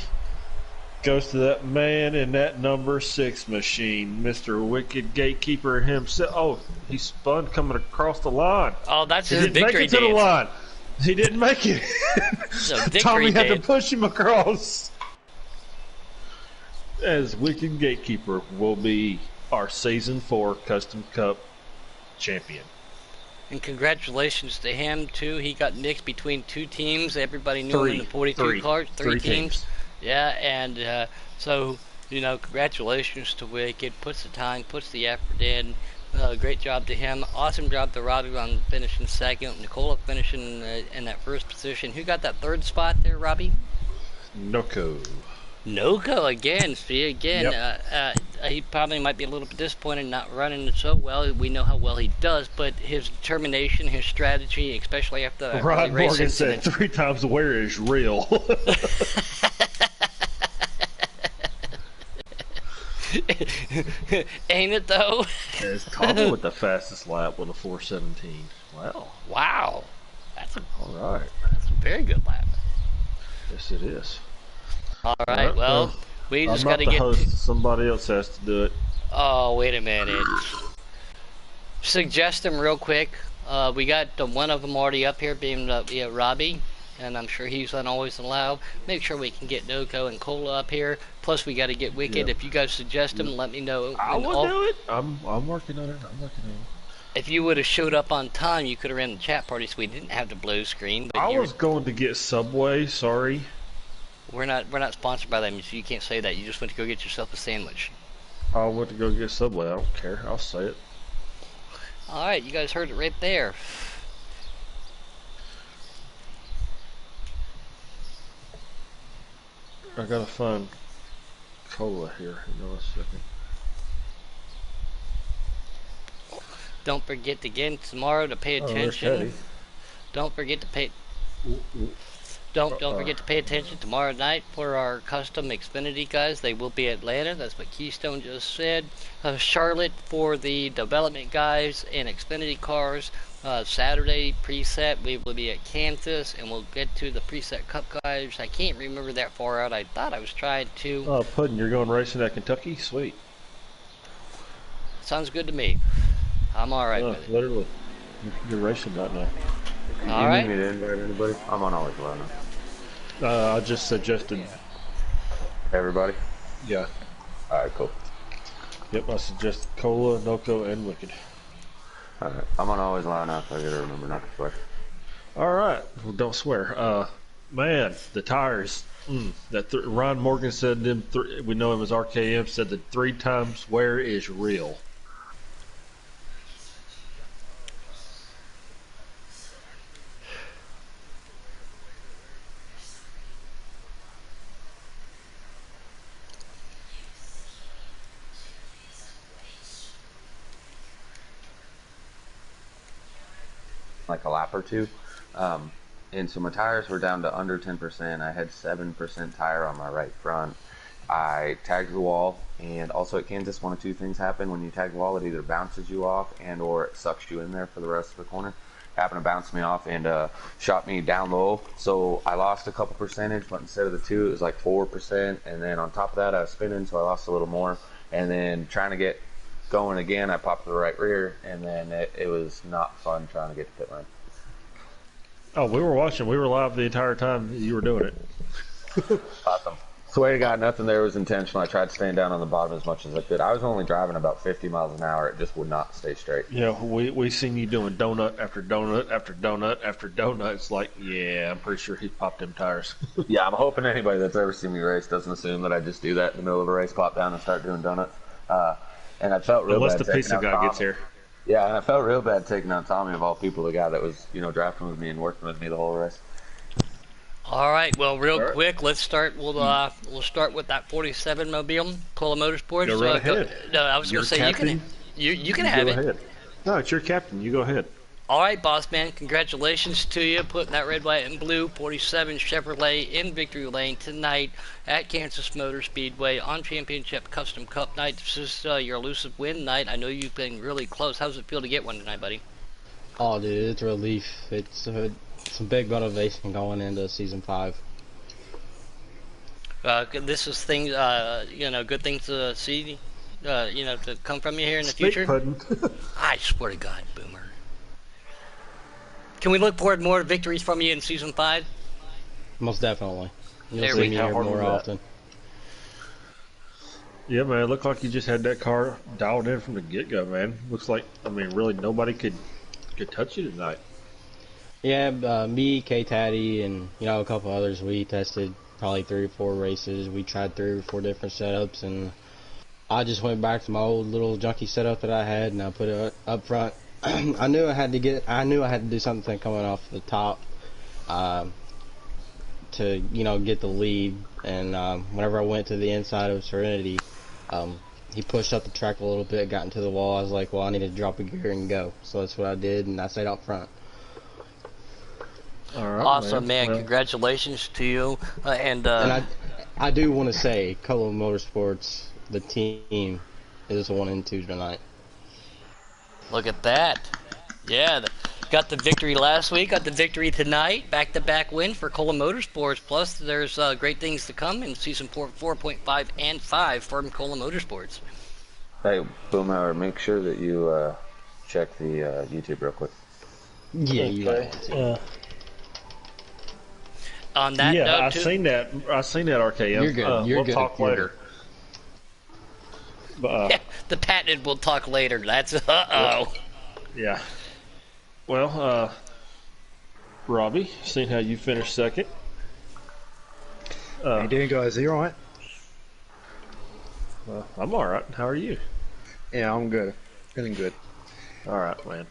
goes to that man in that number 6 machine, Mr. Wicked Gatekeeper himself. Oh, he spun coming across the line. Oh, that's his victory dance. He didn't make it to the line. He didn't make it. Tommy had to push him across. As Wicked Gatekeeper will be our Season 4 Custom Cup champion. And congratulations to him, too. He got mixed between 2 teams. Everybody knew him in the 42 cars. 3 teams. Yeah, and so, congratulations to Wicked. Puts the time, puts the effort in. Great job to him. Awesome job to Robbie on finishing second. Nicola finishing in that first position. Who got that 3rd spot there, Robbie? Noko. No-go again. See, again, Yep. he probably might be a little bit disappointed not running it so well. We know how well he does, but his determination, his strategy, especially after that early Rod race Morgan said incident. 3 times wear is real. Ain't it, though? It's Tommy with the fastest lap with a 4:17. Wow. Wow. All right. That's a very good lap. Yes, it is. All right, well, we just got to get... Somebody else has to do it. Oh, wait a minute. Suggest them real quick. We got one of them already up here, being Robbie, and I'm sure he's on Always Allowed. Make sure we can get Noko and Cola up here. Plus, we got to get Wicked. If you guys suggest them, let me know. I will do it. I'm working on it. If you would have showed up on time, you could have ran the chat party so we didn't have the blue screen. But I was going to get Subway. Sorry. We're not sponsored by them, so you can't say that. You just went to go get yourself a sandwich. I went to go get Subway. I don't care. I'll say it. All right, you guys heard it right there. I gotta find Cola here. Hang on a second. Don't forget again tomorrow to pay attention. Don't forget to pay. Don't forget to pay attention tomorrow night for our custom Xfinity guys. They will be Atlanta. That's what Keystone just said. Charlotte for the development guys and Xfinity cars. Saturday preset we will be at Kansas, and we'll get to the preset Cup guys. I can't remember that far out. I thought I was trying to. Oh, Puddin', you're going racing at Kentucky? Sweet. Sounds good to me. I'm all right with it. Literally, you're racing that now. All right. You need me to invite anybody? I'm on Always Allowed now. I just suggested. Everybody? Yeah. Alright, cool. Yep, I suggested Cola, Noko, and Wicked. Alright, I'm on Always Allowed now, so I gotta remember not to swear. Alright, well, don't swear. Man, the tires. Ron Morgan said them. We know him as RKM. Said that 3 times wear is real. Like a lap or two. And so my tires were down to under 10%. I had 7% tire on my right front. I tagged the wall, and also at Kansas, one of 2 things happen. When you tag the wall, it either bounces you off and or it sucks you in there for the rest of the corner. It happened to bounce me off and shot me down low. So I lost a couple percentage, but instead of the 2, it was like 4%. And then on top of that, I was spinning, so I lost a little more. And then trying to get going again, I popped the right rear, and then it was not fun trying to get to pit lane. Oh, we were watching. We were live the entire time you were doing it. Awesome. Swear to God, nothing there was intentional. I tried staying down on the bottom as much as I could. I was only driving about 50 miles an hour. It just would not stay straight. Yeah, we seen you doing donut after donut after donut after donut. It's like, yeah, I'm pretty sure he popped them tires. Yeah, I'm hoping anybody that's ever seen me race doesn't assume that I just do that in the middle of a race, pop down and start doing donuts. And I felt real bad. Unless the pizza guy gets here. Yeah, and I felt real bad taking out Tommy, of all people, the guy that was, drafting with me and working with me the whole race. All right. Well, real quick, let's start. We'll start with that 47 mobile, Cola Motorsports. Go right ahead. No, I was going to say captain. you can have it. Ahead. No, it's your captain. You go ahead. All right, boss man. Congratulations to you putting that red, white, and blue 47 Chevrolet in victory lane tonight at Kansas Motor Speedway on Championship Custom Cup night. This is your elusive win night. I know you've been really close. How does it feel to get one tonight, buddy? Oh, dude, it's a relief. It's some big motivation going into season 5. This is things, good things to see, to come from you here in the future. Puddin'. I swear to God, Boomer. Can we look forward to more victories from you in season 5? Most definitely. You'll There see we me go. here more often. Yeah, man, it looked like you just had that car dialed in from the get-go, man. Looks like, really nobody could touch you tonight. Yeah, me, K-Taddy, and a couple others, we tested probably 3 or 4 races. We tried 3 or 4 different setups, and I just went back to my old little junky setup that I had, and I put it up front. I knew I had to do something coming off the top to get the lead. And whenever I went to the inside of Serenity, he pushed up the track a little bit, got into the wall. I was like, well, I need to drop a gear and go. So that's what I did, and I stayed out front. All right, Awesome, man. Well, Congratulations to you. And I do want to say, Colo Motorsports, the team, is 1-2 tonight. look at that. Yeah, got the victory last week, got the victory tonight. Back-to-back win for Colo Motorsports. Plus, there's great things to come in Season 4.5 and 5 from Colo Motorsports. Hey, Boomhauer, make sure that you check the YouTube real quick. Yeah, you okay. right. On that Yeah, note, I seen that. RKM. You're good. You're we'll good. talk You're later. But, yeah, the patented we'll talk later. That's yeah. Well, Robbie, seeing how you finished second. How you doing, guys? Are you alright? I'm all right. How are you? Yeah, I'm good. Feeling good. All right, man.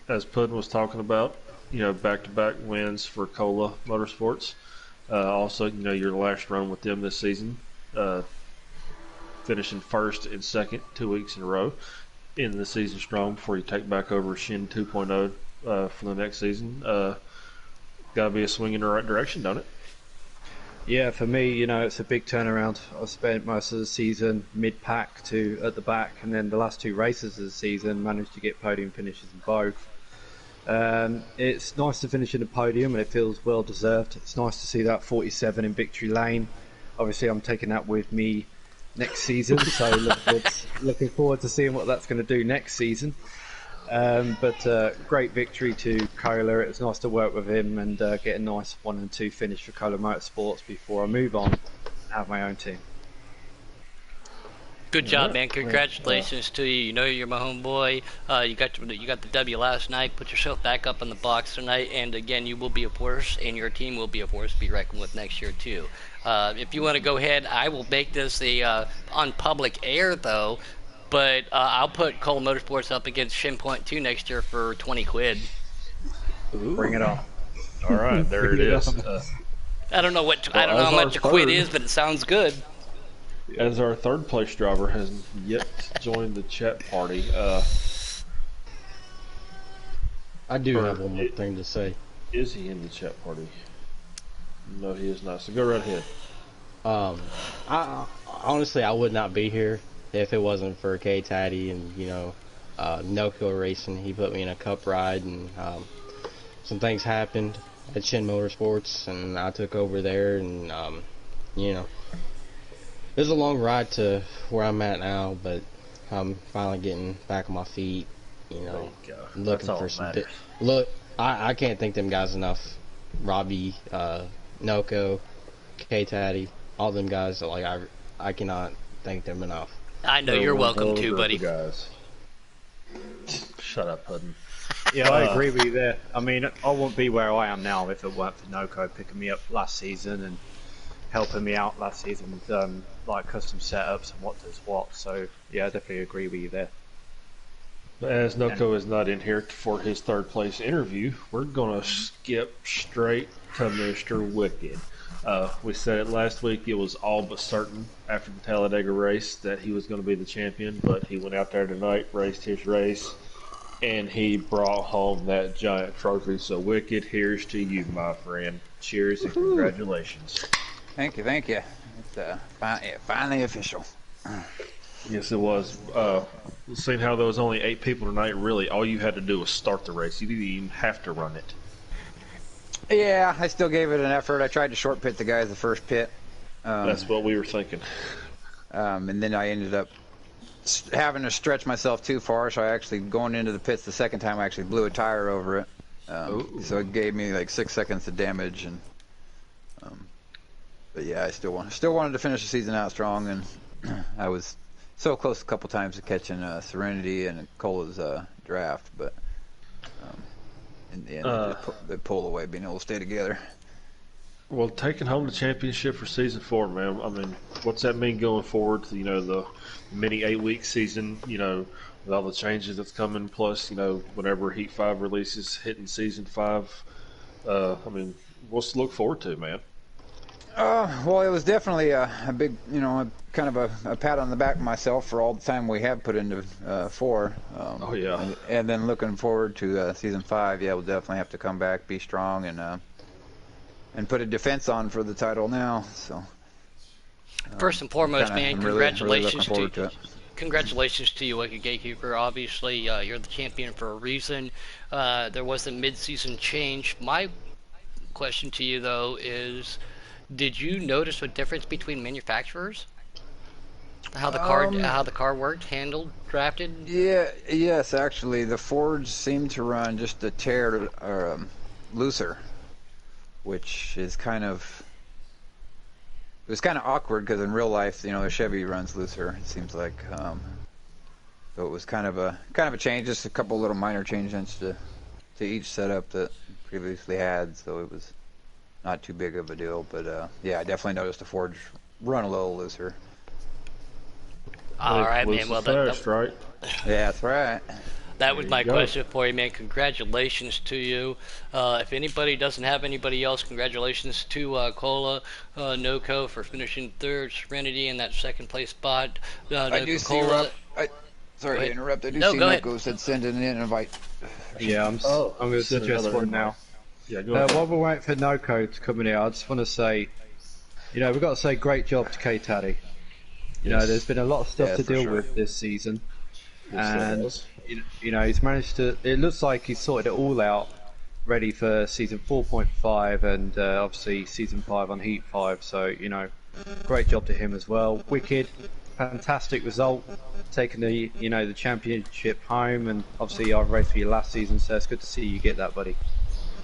As Puddin was talking about, back-to-back wins for Cola Motorsports. Also, your last run with them this season, finishing first and second 2 weeks in a row, ending the season strong before you take back over Shin 2.0 for the next season. Got to be a swing in the right direction, don't it? Yeah, for me, it's a big turnaround. I spent most of the season mid-pack to at the back, and then the last 2 races of the season managed to get podium finishes in both. It's nice to finish in the podium, and it feels well deserved. It's nice to see that 47 in victory lane. Obviously, I'm taking that with me next season, so looking forward to seeing what that's going to do next season. But great victory to Cola. It was nice to work with him and get a nice 1-2 finish for Cola Motorsports before I move on and have my own team. Good job, man. Congratulations to you. You're my homeboy. You got the W last night. Put yourself back up in the box tonight. And again, you will be a force, and your team will be a force to be reckoned with next year too. If you want to go ahead, I will make this on public air though. But I'll put Cole Motorsports up against Shin Point 2 next year for 20 quid. Ooh. Bring it on. All right, there it is. I don't know how much a quid is, but it sounds good. As our third place driver has yet to join the chat party, I do have one more thing to say. Is he in the chat party? No, he is not. So go right ahead. Honestly, I would not be here if it wasn't for K Taddy and Noco Racing. He put me in a cup ride, and some things happened at Shin Motorsports, and I took over there, and it was a long ride to where I'm at now, but I'm finally getting back on my feet. Looking for some. Look, I can't thank them guys enough. Robbie, Noco, K Taddy, all them guys. I cannot thank them enough. I know you're welcome too, buddy. Guys. Shut up, Puddin. Yeah, I agree with you there. I mean, I wouldn't be where I am now if it weren't for Noco picking me up last season and helping me out last season with custom setups and what does what. So yeah, I definitely agree with you there. As Noco is not in here for his third place interview, we're gonna skip straight to Mr. Wicked. We said it last week. It was all but certain after the Talladega race that he was going to be the champion, but he went out there tonight, raced his race, and he brought home that giant trophy. So, Wicked, here's to you, my friend. Cheers and congratulations. Thank you. It's finally official. Yes, it was. Seeing how there was only 8 people tonight, really, all you had to do was start the race. You didn't even have to run it. Yeah, I still gave it an effort. I tried to short pit the guy at the first pit. That's what we were thinking. And then I ended up having to stretch myself too far, so I actually, going into the pits the second time, I actually blew a tire over it. So it gave me like 6 seconds of damage. And but yeah, I still wanted to finish the season out strong, and I was so close a couple times to catching Serenity and Cola's draft, but in the end, they pull away, being able to stay together. Well, taking home the championship for season 4, man. I mean, what's that mean going forward to, the mini 8-week season, with all the changes that's coming, plus, whenever Heat 5 releases, hitting season 5. I mean, what's to look forward to, man? Well, it was definitely a big, kind of a pat on the back of myself for all the time we have put into 4. Oh yeah. And then looking forward to season 5. Yeah, we'll definitely have to come back, be strong, and put a defense on for the title now. So. First and foremost, man, congratulations really to congratulations to you, Wicked Gatekeeper. Obviously, you're the champion for a reason. There was a mid-season change. My question to you, though, is, did you notice a difference between manufacturers? How the car worked, handled, drafted? Yeah, yes, actually, the Fords seem to run just a tear looser, which is kind of. It was kind of awkward because in real life, the Chevy runs looser. It seems like, so it was kind of a change, just a couple little minor changes to each setup that previously had. So it was not too big of a deal. But yeah, I definitely noticed the Fords run a little looser. All right, man. Well, right? Yeah, that's right. That was my question for you, man. Congratulations to you. If anybody doesn't have anybody else, congratulations to Cola Noco for finishing 3rd, Serenity in that 2nd place spot. I do see Rob. Sorry to interrupt. I do see Noco said send in an invite. Yeah, I'm going to suggest one now. Yeah, go ahead. While we're waiting for Noco to come in here, I just want to say, we've got to say great job to K-Taddy. There's been a lot of stuff to deal with this season. And he's managed to. It looks like he's sorted it all out, ready for season 4.5 and obviously season 5 on Heat 5. So great job to him as well. Wicked, fantastic result, taking the the championship home, and obviously I've raced for you last season, so it's good to see you get that, buddy.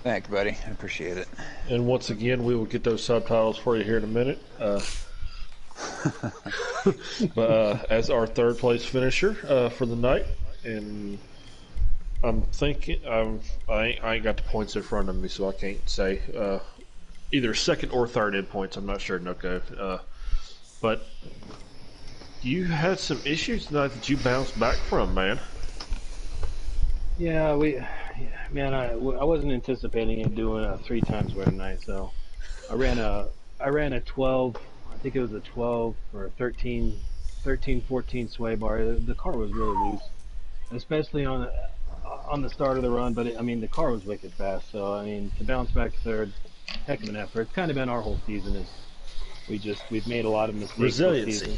Thanks, buddy. I appreciate it. And once again, we will get those subtitles for you here in a minute. But as our 3rd place finisher for the night, and I'm thinking I ain't got the points in front of me, so I can't say either 2nd or 3rd in points. I'm not sure, Noco. But you had some issues tonight that you bounced back from, man. Yeah, I wasn't anticipating it doing a 3 times win tonight, so I ran a 12. I think it was a 12 or a 13, 14 sway bar. The car was really loose, especially on the start of the run. But the car was wicked fast. So to bounce back to 3rd, heck of an effort. It's kind of been our whole season. Is we've made a lot of mistakes. Resiliency. This season.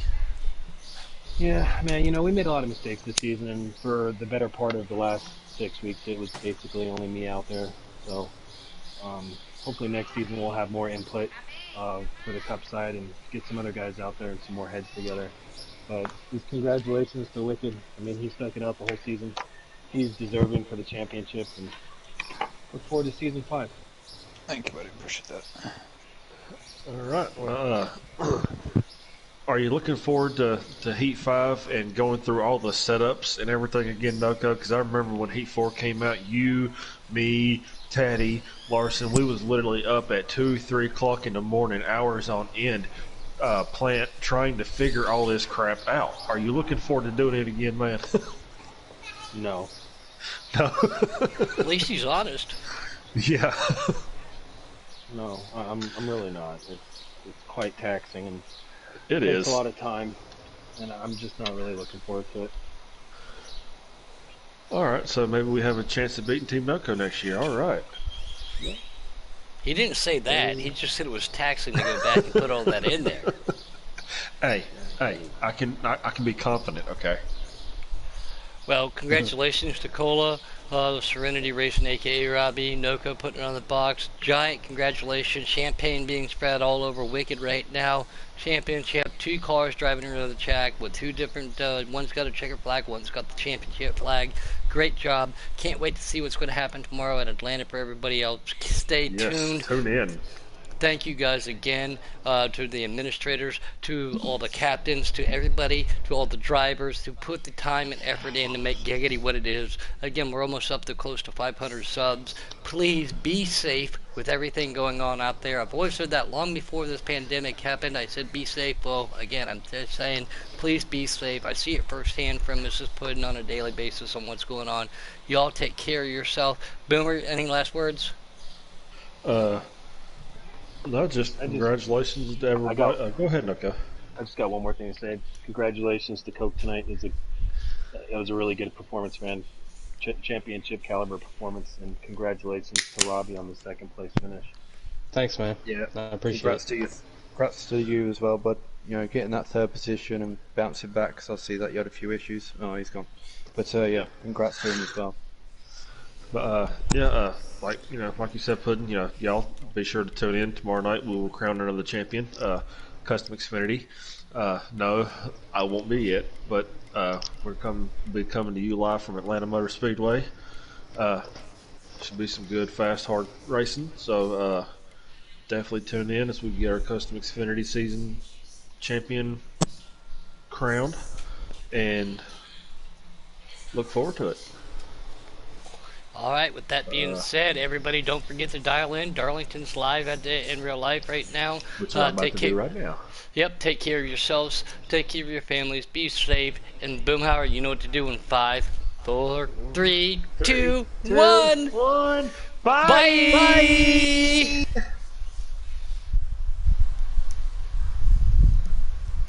Yeah, man. We made a lot of mistakes this season, and for the better part of the last 6 weeks, it was basically only me out there. So hopefully next season we'll have more input for the Cup side and get some other guys out there and some more heads together. But congratulations to Wicked. He stuck it out the whole season. He's deserving for the championship, and look forward to season 5. Thank you, buddy. Appreciate that. All right. Well, are you looking forward to Heat 5 and going through all the setups and everything again, Noco? Because I remember when Heat 4 came out, you, me, Taddy, Larson, we was literally up at 2, 3 o'clock in the morning, hours on end, plant trying to figure all this crap out. Are you looking forward to doing it again, man? No. No. At least he's honest. Yeah. No, I'm really not. It's quite taxing, and it takes is a lot of time, and I'm just not really looking forward to it. All right, so maybe we have a chance of beating Team Noco next year. All right. Yeah. He didn't say that. He just said it was taxing to go back and put all that in there. Hey, I can be confident, okay? Well, congratulations to Cola, Serenity Racing, a.k.a. Robbie, Noco putting it on the box. Giant congratulations. Champagne being spread all over Wicked right now. Championship, 2 cars driving around the track with 2 different, one's got a checker flag, one's got the championship flag. Great job. Can't wait to see what's going to happen tomorrow at Atlanta for everybody else. Stay tuned. Tune in. Thank you guys again to the administrators, to all the captains, to everybody, to all the drivers who put the time and effort in to make Giggity what it is. Again, we're almost up to close to 500 subs. Please be safe with everything going on out there. I've always said that long before this pandemic happened. I said be safe. Well, again, I'm just saying, please be safe. I see it firsthand from Mrs. Puddin on a daily basis on what's going on. Y'all take care of yourself. Boomer, any last words? No, just congratulations to everybody. Go ahead, Nuka. I just got one more thing to say. Congratulations to Coke tonight. It was a really good performance, man. Championship caliber performance, and congratulations to Robbie on the second place finish. Thanks, man. Yeah, I appreciate congrats it. to you. Congrats to you as well, bud. You know, getting that third position and bouncing back, because I see that you had a few issues. Oh, he's gone. But yeah, congrats to him as well. But like you said, Puddin', y'all be sure to tune in tomorrow night. We will crown another champion, Custom Xfinity. No, I won't be yet, but we're be coming to you live from Atlanta Motor Speedway. Should be some good, fast, hard racing. So definitely tune in as we get our Custom Xfinity season champion crowned, and look forward to it. All right, with that being said, everybody don't forget to dial in. Darlington's live in real life right now. Which I'm about to do right now. Yep, take care of yourselves, take care of your families, be safe, and Boomhauer, you know what to do in 5, 4, 3, 2, 1. Bye! Bye!